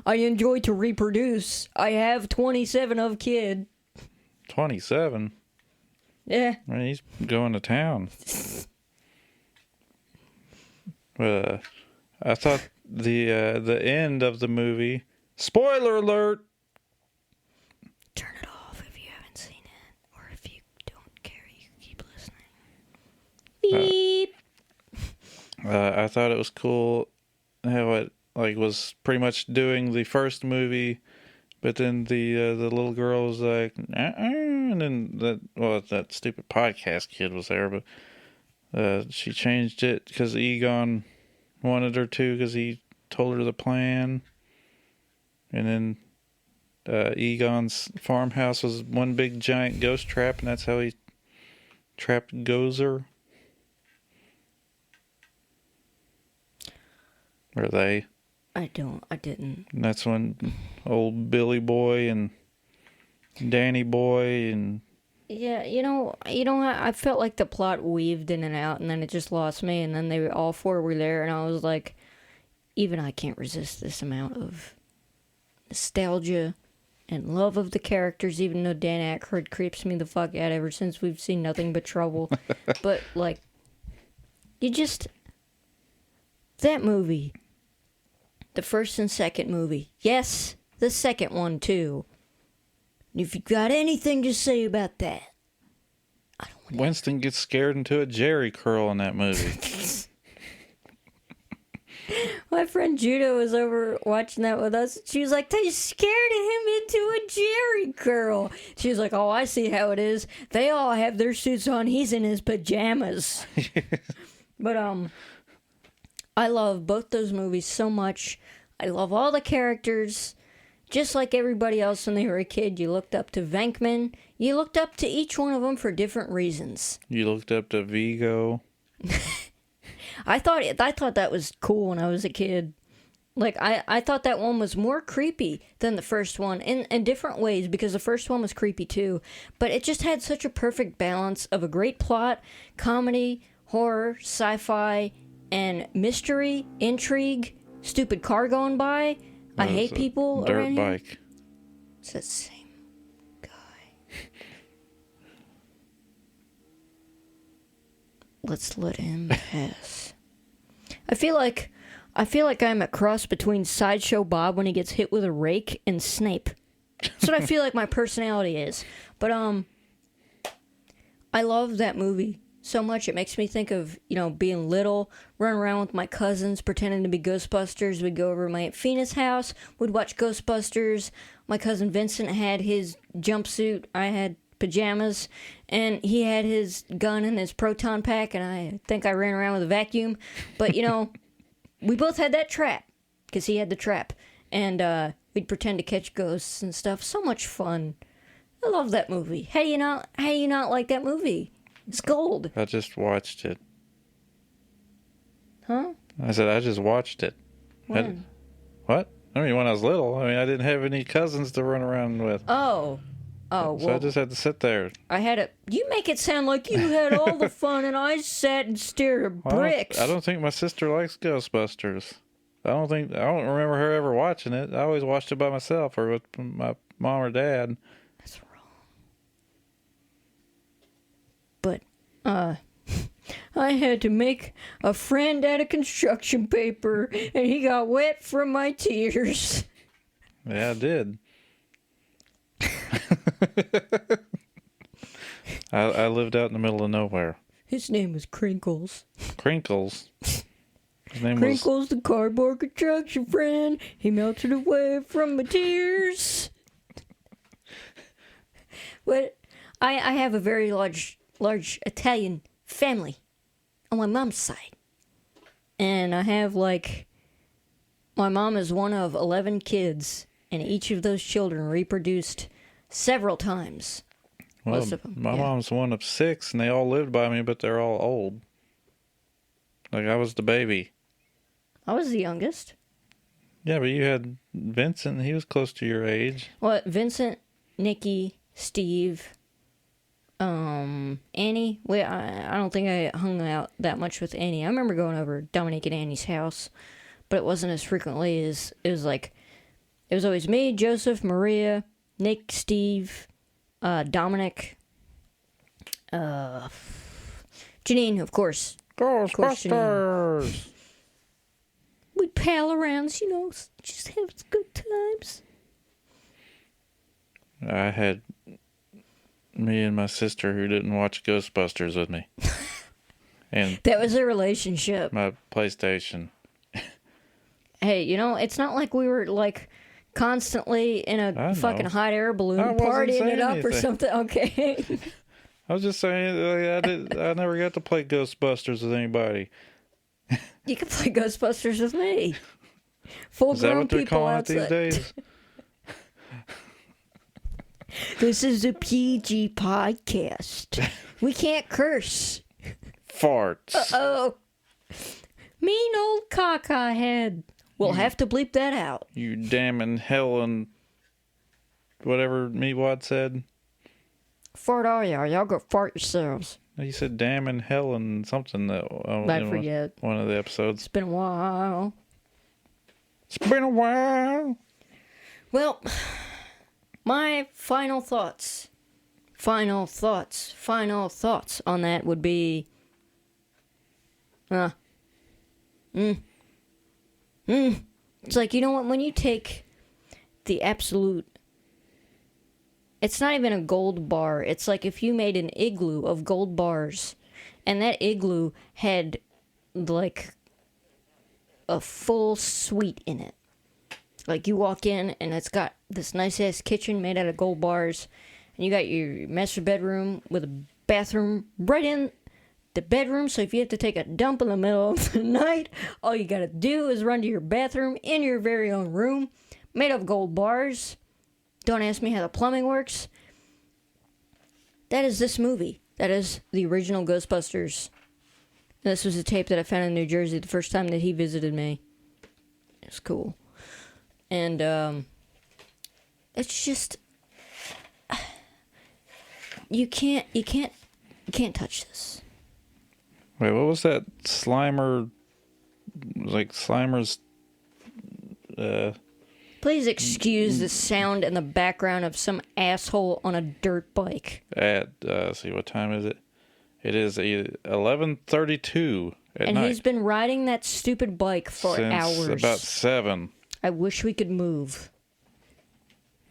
I enjoy to reproduce. I have 27 of kid. 27? Yeah. Man, he's going to town. I thought the end of the movie. Spoiler alert! Turn it off if you haven't seen it, or if you don't care, you can keep listening. Beep. I thought it was cool how it was pretty much doing the first movie, but then the little girl was like, and then that stupid podcast kid was there, but she changed it because Egon wanted her to because he told her the plan. And then Egon's farmhouse was one big giant ghost trap, and that's how he trapped Gozer. Or they. I didn't. And that's when old Billy Boy and Danny Boy and Yeah, I felt like the plot weaved in and out, and then it just lost me. And then they all four were there, and I was like, even I can't resist this amount of nostalgia and love of the characters. Even though Dan Aykroyd creeps me the fuck out ever since we've seen Nothing But Trouble, but like, that movie, the first and second movie, yes, the second one too. If you got anything to say about that, I don't want Winston gets scared into a Jerry curl in that movie. My friend Judah was over watching that with us. She was like, they scared him into a Jerry curl. She was like, oh, I see how it is. They all have their suits on. He's in his pajamas. But I love both those movies so much. I love all the characters. Just like everybody else when they were a kid, you looked up to Venkman. You looked up to each one of them for different reasons. You looked up to Vigo. I thought that was cool when I was a kid. Like, I thought that one was more creepy than the first one in different ways, because the first one was creepy too. But it just had such a perfect balance of a great plot, comedy, horror, sci-fi, and mystery, intrigue, stupid car going by. I hate people dirt around here. bike. It's the same guy. Let's let him pass. I feel like I'm a cross between Sideshow Bob when he gets hit with a rake and Snape. That's what I feel like my personality is. But I love that movie so much. It makes me think of, being little, running around with my cousins, pretending to be Ghostbusters. We'd go over to my Aunt Fina's house. We'd watch Ghostbusters. My cousin Vincent had his jumpsuit. I had pajamas. And he had his gun and his proton pack. And I think I ran around with a vacuum. But, we both had that trap. Because he had the trap. And we'd pretend to catch ghosts and stuff. So much fun. I love that movie. How do you not like that movie? It's gold. I just watched it. Huh? I said I just watched it. When? What? I mean, when I was little. I mean, I didn't have any cousins to run around with. Oh, so well, I just had to sit there. You make it sound like you had all the fun and I sat and stared at bricks. I don't think my sister likes Ghostbusters. I don't remember her ever watching it. I always watched it by myself or with my mom or dad. That's wrong. But, I had to make a friend out of construction paper and he got wet from my tears. Yeah, I did. I lived out in the middle of nowhere. His name was Crinkles. Crinkles? His name Crinkles, the cardboard construction friend. He melted away from my tears. But I have a very large Italian family on my mom's side. And I have, my mom is one of 11 kids, and each of those children reproduced several times. Well, Most of them. my mom's one of 6, and they all lived by me, but they're all old. Like, I was the baby. I was the youngest. Yeah, but you had Vincent. He was close to your age. Well, Vincent, Nikki, Steve, Annie. Wait, I don't think I hung out that much with Annie. I remember going over Dominique and Annie's house, but it wasn't as frequently as it was always me, Joseph, Maria, Nick, Steve, Dominic, Janine, of course. Ghostbusters! We'd pal around, just have good times. I had me and my sister who didn't watch Ghostbusters with me. And that was a relationship. My PlayStation. Hey, it's not like we were constantly in a fucking hot air balloon partying it up or something. Okay. I was just saying I never got to play Ghostbusters with anybody. You can play Ghostbusters with me. Full Is that grown what they're people calling outside. it these days? This is a PG podcast. We can't curse. Farts. Uh-oh. Mean old caca head. We'll have to bleep that out. You damning hell and whatever Meatwad said. Fart all y'all go fart yourselves. You said damn and hell and something that I forget. One of the episodes. It's been a while. It's been a while. Well, my final thoughts on that would be, it's like, you know what, when you take the absolute, it's not even a gold bar, it's like if you made an igloo of gold bars, and that igloo had, like, a full suite in it. Like, you walk in, and it's got this nice-ass kitchen made out of gold bars, and you got your master bedroom with a bathroom right in the bedroom, so if you have to take a dump in the middle of the night, all you gotta do is run to your bathroom in your very own room, made of gold bars. Don't ask me how the plumbing works. That is this movie. That is the original Ghostbusters. This was a tape that I found in New Jersey the first time that he visited me. It's cool. And, it's just, you can't touch this. Wait, what was that Slimer, like Slimer's, Please excuse the sound in the background of some asshole on a dirt bike. See, what time is it? It is 11:32 at and night. he's been riding that stupid bike for Since hours. about 7. I wish we could move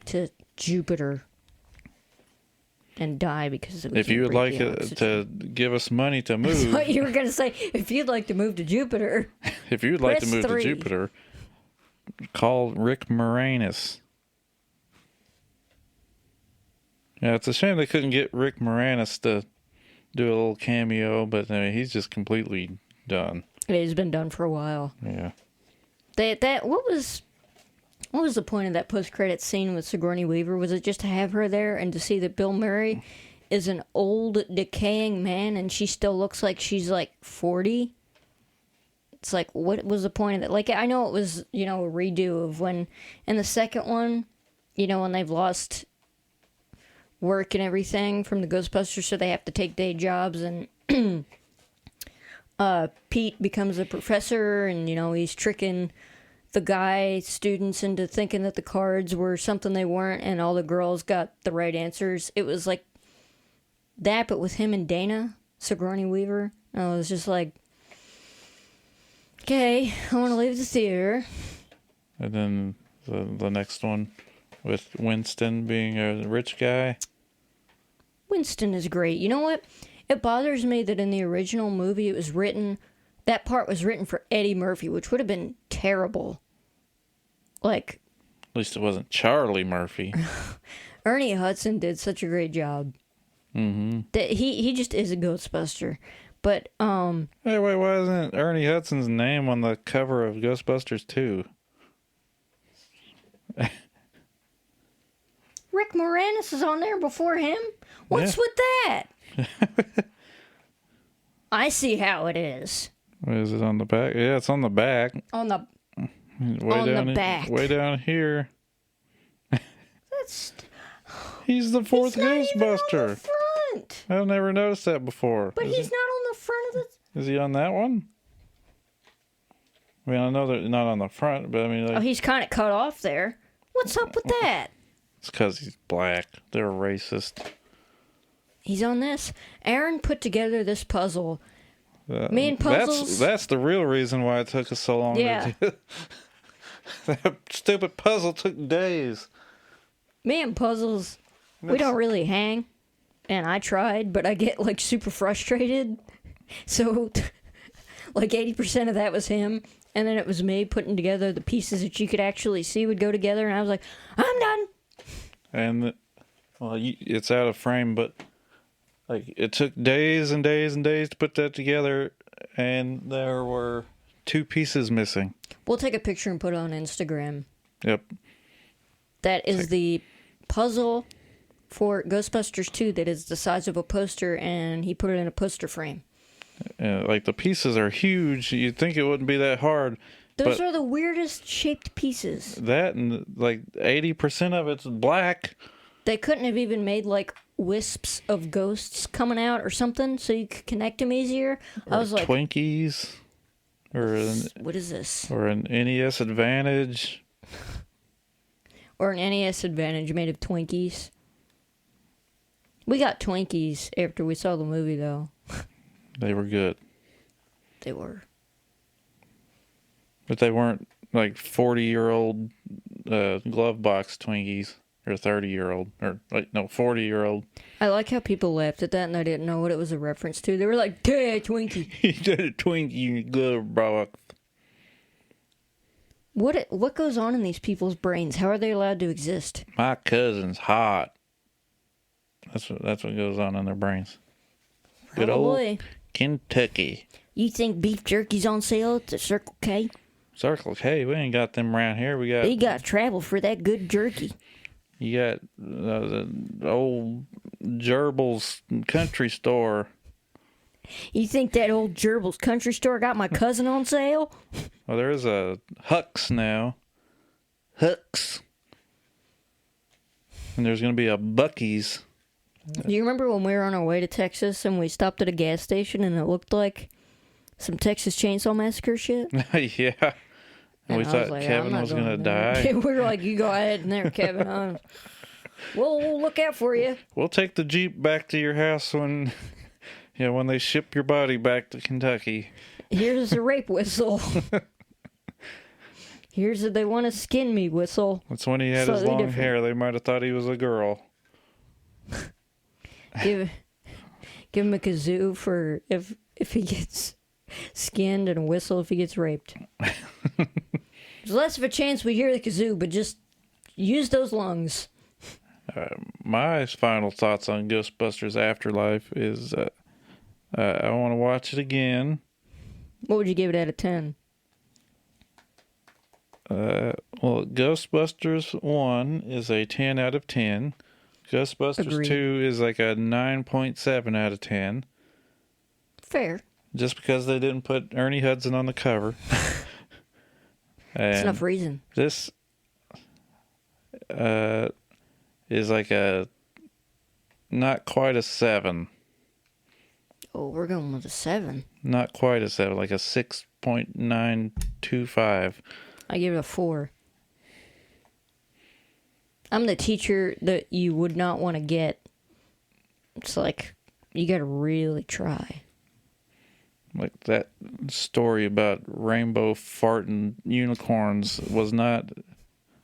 to Jupiter and die because it was. If you would like to give us money to I move, thought you were going to say, if you'd like to move to Jupiter. if you'd like to Press move 3. to Jupiter, call Rick Moranis. Yeah, it's a shame they couldn't get Rick Moranis to do a little cameo, but I mean, he's just completely done. It's been done for a while. Yeah. What was the point of that post-credit scene with Sigourney Weaver? Was it just to have her there and to see that Bill Murray is an old, decaying man and she still looks like she's like 40? It's like, what was the point of that? Like, I know it was, a redo of when, in the second one, when they've lost work and everything from the Ghostbusters, so they have to take day jobs, and Pete becomes a professor, and, he's tricking the students into thinking that the cards were something they weren't, and all the girls got the right answers. It was like that, but with him and Dana, Sigourney Weaver. I was just like, okay, I want to leave the theater. And then the next one with Winston being a rich guy. Winston is great. You know what? It bothers me that in the original movie that part was written for Eddie Murphy, which would have been terrible. Like, At least it wasn't Charlie Murphy. Ernie Hudson did such a great job. Mm-hmm. That he just is a Ghostbuster. But, Hey, wait, why isn't Ernie Hudson's name on the cover of Ghostbusters 2? Rick Moranis is on there before him? What's with that? I see how it is. Is it on the back? Yeah, it's on the back. On the back. Way down here. That's... He's the fourth He's not even on Ghostbuster. the front. I've never noticed that before. But he's not on the front of the... Is he on that one? I mean, I know they're not on the front, but I mean... Oh, he's kind of cut off there. What's up with that? It's because he's black. They're racist. He's on this. Aaron put together this puzzle. Me and puzzles... That's the real reason why it took us so long. Yeah. That stupid puzzle took days. Me and puzzles, we don't really hang. And I tried, but I get, like, super frustrated. So, like, 80% of that was him. And then it was me putting together the pieces that you could actually see would go together. And I was like, I'm done. And, well, it's out of frame, but, like, it took days and days and days to put that together. And there were 2 pieces missing. We'll take a picture and put it on Instagram. Yep. That is the puzzle for Ghostbusters 2 that is the size of a poster, and he put it in a poster frame. Like, the pieces are huge. You'd think it wouldn't be that hard. Those are the weirdest shaped pieces. That and, like, 80% of it's black. They couldn't have even made, like, wisps of ghosts coming out or something so you could connect them easier. I was like, Twinkies, what is this? or an NES Advantage. Or an NES Advantage made of Twinkies. We got Twinkies after we saw the movie, though. They were good. They were. But they weren't like 40-year-old glove box Twinkies or 30-year-old or like no 40-year-old. I like how people laughed at that and I didn't know what it was a reference to. They were like, "Hey, Twinkie." He did a Twinkie glove box. What goes on in these people's brains? How are they allowed to exist? My cousin's hot. That's what goes on in their brains. Good Probably. old Kentucky. You think beef jerky's on sale at the Circle K? Circle K, we ain't got them around here. You got to travel for that good jerky. You got the old Gerbil's country store. You think that old Gerbil's country store got my cousin on sale? Well, there's a Huck's now. Huck's. And there's going to be a Buc-ee's. Do you remember when we were on our way to Texas and we stopped at a gas station and it looked like some Texas Chainsaw Massacre shit? Yeah. And we I thought like, Kevin was going to die. We were like, you go ahead in there, Kevin. We'll look out for you. We'll take the Jeep back to your house when they ship your body back to Kentucky. Here's a rape whistle. Here's a they want to skin me whistle. That's when he had his long hair. They might have thought he was a girl. Give him a kazoo for if he gets skinned and a whistle if he gets raped. There's less of a chance we hear the kazoo, but just use those lungs. My final thoughts on Ghostbusters Afterlife is I want to watch it again. What would you give it out of 10? Well, Ghostbusters 1 is a 10 out of 10. Ghostbusters Agreed. 2 is like a 9.7 out of 10. Fair. Just because they didn't put Ernie Hudson on the cover. That's enough reason. This is like a not quite a 7. Oh, we're going with a 7. Not quite a 7, like a 6.925. I give it a 4. I'm the teacher that you would not want to get. It's like, you gotta really try. Like that story about rainbow farting unicorns was not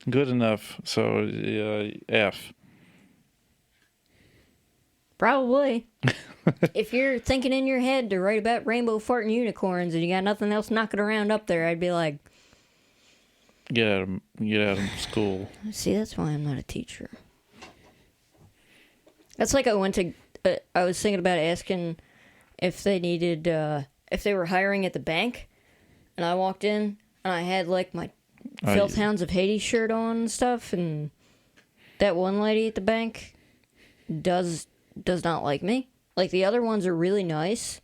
good enough, so F. Probably. If you're thinking in your head to write about rainbow farting unicorns and you got nothing else knocking around up there, I'd be like, Get out of school. see, that's why I'm not a teacher. That's like I was thinking about asking if they needed, if they were hiring at the bank, and I walked in and I had like my Filth Hounds of Hades shirt on and stuff, and that one lady at the bank does not like me. Like, the other ones are really nice.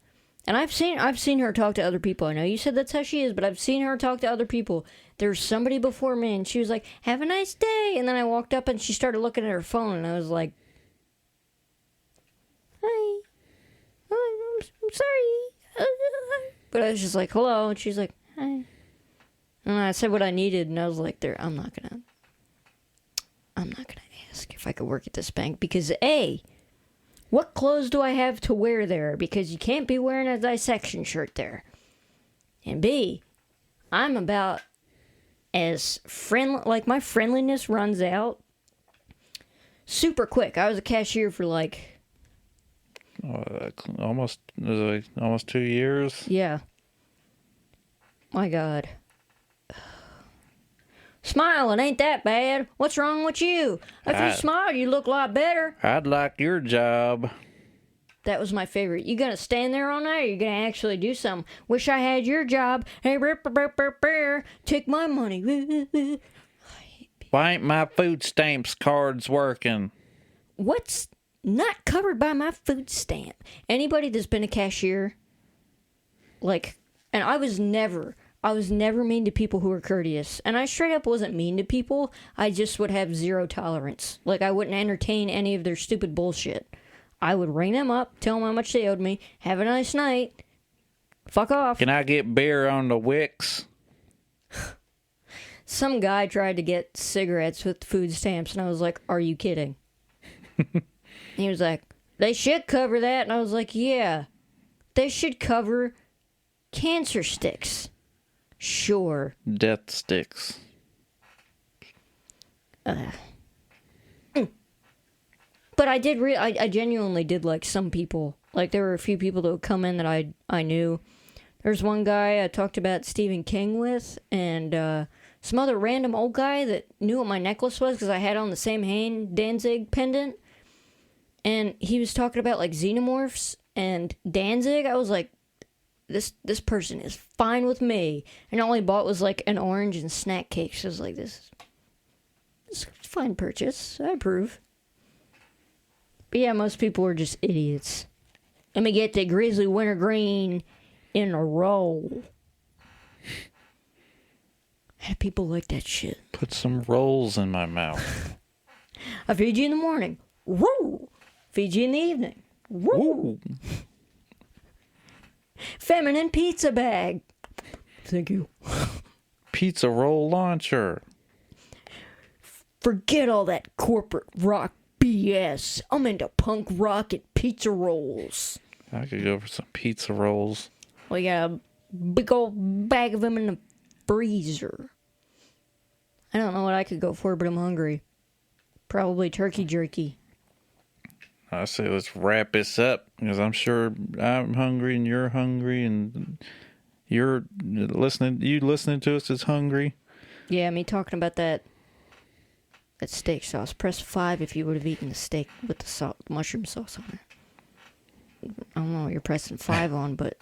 And I've seen her talk to other people. I know you said that's how she is, but I've seen her talk to other people. There's somebody before me, and she was like, "Have a nice day." And then I walked up, and she started looking at her phone, and I was like, "Hi. Oh, I'm sorry." But I was just like, "Hello." And she's like, "Hi." And I said what I needed, and I was like, I'm not gonna ask if I could work at this bank, because A, what clothes do I have to wear there? Because you can't be wearing a dissection shirt there. And B, I'm about as friendly, like, my friendliness runs out super quick. I was a cashier for like almost 2 years. Yeah. My God. Smile, it ain't that bad. What's wrong with you? If you smile, you look a lot better. I'd like your job. That was my favorite. You gonna stand there all night, or you gonna actually do something? Wish I had your job. Hey, take my money. Why ain't my food stamps cards working? What's not covered by my food stamp? Anybody that's been a cashier, like, and I was never mean to people who were courteous. And I straight up wasn't mean to people. I just would have zero tolerance. Like, I wouldn't entertain any of their stupid bullshit. I would ring them up, tell them how much they owed me. Have a nice night. Fuck off. Can I get beer on the Wix? Some guy tried to get cigarettes with food stamps, and I was like, are you kidding? He was like, they should cover that. And I was like, yeah, they should cover cancer sticks. Sure. Death sticks. But I did, I genuinely did like some people. Like, there were a few people that would come in that I knew. There's one guy I talked about Stephen King with, and some other random old guy that knew what my necklace was because I had on the same Hain Danzig pendant. And he was talking about, like, xenomorphs and Danzig. I was like, this person is fine with me. And all he bought was, like, an orange and snack cakes. I was like, this is a fine purchase. I approve. But yeah, most people are just idiots. Let me get the Grizzly Wintergreen in a roll. How do people like that shit? Put some rolls in my mouth. I feed you in the morning. Woo! Feed you in the evening. Woo! Woo. Feminine pizza bag. Thank you. Pizza roll launcher. Forget all that corporate rock BS. I'm into punk rock and pizza rolls. I could go for some pizza rolls. We got a big old bag of them in the freezer. I don't know what I could go for, but I'm hungry. Probably turkey jerky. I say let's wrap this up because I'm sure I'm hungry and you're hungry and you're listening. You listening to us is hungry. Yeah, me talking about that steak sauce. Press 5 if you would have eaten the steak with the mushroom sauce on it. I don't know what you're pressing 5 on, but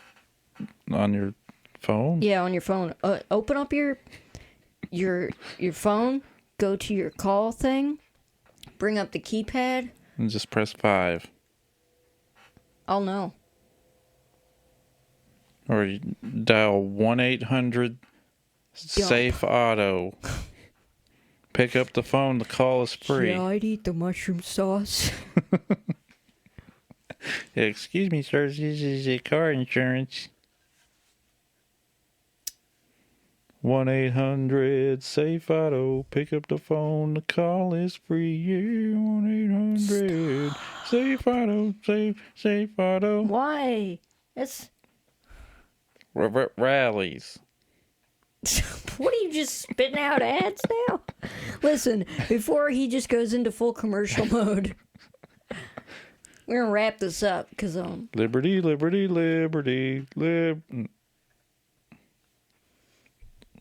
On your phone? yeah, on your phone. Open up your phone. Go to your call thing. Bring up the keypad. And just press 5. I'll know. Or you dial 1-800 Safe Auto. Pick up the phone. The call is free. Yeah, I'd eat the mushroom sauce. Excuse me, sir. This is a car insurance. 1-800 Safe Auto. Pick up the phone. The call is free. Yeah, 1-800 Safe Auto. Safe Auto. Why? That's... Rallies. What are you just spitting out ads now? Listen, before he just goes into full commercial mode, we're gonna wrap this up because Liberty, liberty, liberty, liberty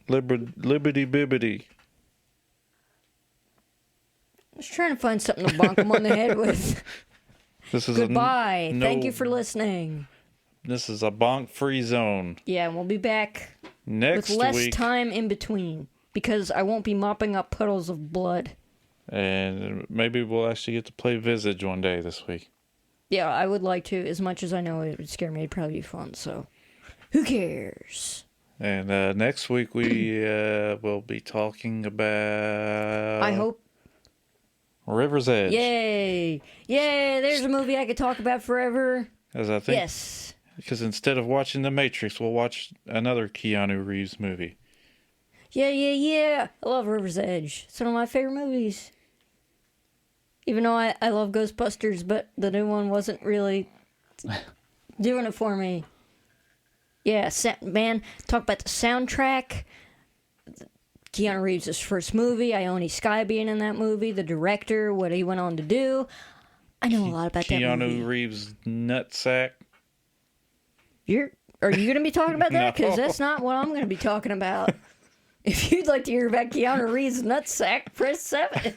bibbity. I was trying to find something to bonk him on the head with. This is Goodbye. Thank you for listening. This is a bonk-free zone. Yeah, and we'll be back Next with less week, time in between because I won't be mopping up puddles of blood. And maybe we'll actually get to play Visage one day this week. Yeah, I would like to. As much as I know it would scare me, it'd probably be fun. So, who cares? And next week we will be talking about... I hope. River's Edge. Yay! Yay! There's a movie I could talk about forever. As I think... Yes. Because instead of watching The Matrix, we'll watch another Keanu Reeves movie. Yeah. I love River's Edge. It's one of my favorite movies. Even though I love Ghostbusters, but the new one wasn't really doing it for me. Yeah, man, talk about the soundtrack. Keanu Reeves' first movie, Ione Skye being in that movie, the director, what he went on to do. I know a lot about that movie. Keanu Reeves' nutsack. Are you going to be talking about that? Because No. that's not what I'm going to be talking about. If you'd like to hear about Keanu Reeves' nutsack, press 7.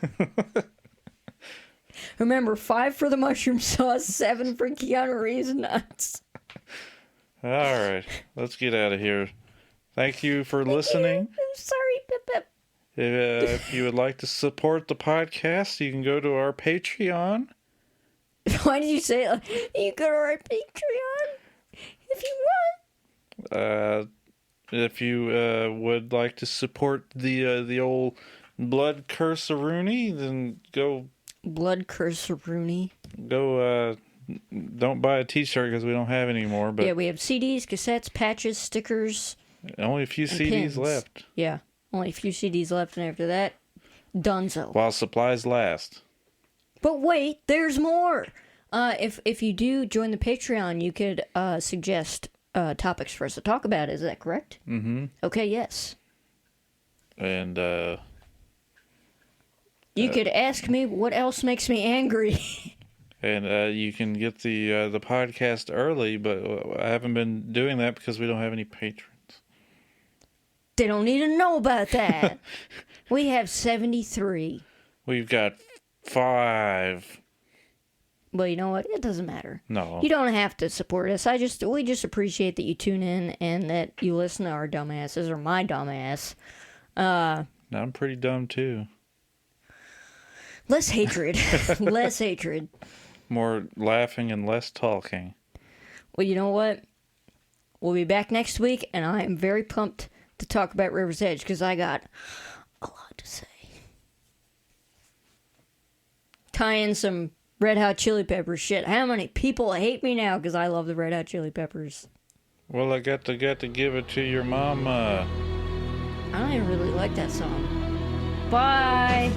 Remember, 5 for the mushroom sauce, 7 for Keanu Reeves' nuts. All right, let's get out of here. Thank you for listening. I'm sorry, Pip Pip. If you would like to support the podcast, you can go to our Patreon. Why did you say it? You go to our Patreon if you want. If you would like to support the old Blood Curse Rooney, then go Blood Curse Rooney. go don't buy a T-shirt because we don't have any more. But yeah, we have CDs, cassettes, patches, stickers. only a few CDs pins. left. Yeah, only a few CDs left, and after that, dunzo. While supplies last. But wait, there's more. If you do join the Patreon, you could suggest topics for us to talk about. Is that correct? Mm-hmm. Okay, yes. And you could ask me what else makes me angry. and you can get the podcast early, but I haven't been doing that because we don't have any patrons. They don't need to know about that. We have 73. We've got 5. Well, you know what? It doesn't matter. No. You don't have to support us. We just appreciate that you tune in and that you listen to our dumbasses or my dumbass. I'm pretty dumb too. Less hatred. Less hatred. More laughing and less talking. Well, you know what? We'll be back next week, and I am very pumped to talk about River's Edge because I got a lot to say. Tie in some Red Hot Chili Peppers shit. How many people hate me now because I love the Red Hot Chili Peppers? Well, I got to give it to your mama. I don't even really like that song. Bye.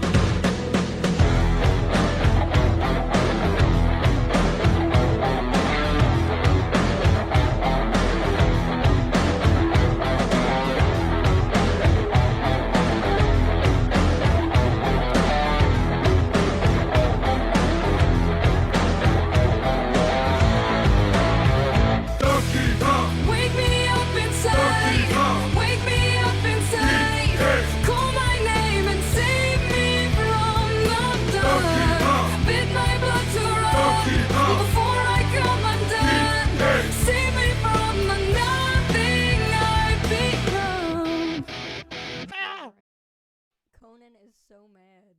Wake me up inside. Wake me up inside. Call my name and save me from the dark. Bid my blood to run before I come undone. Save me from the nothing I've become. Conan is so mad.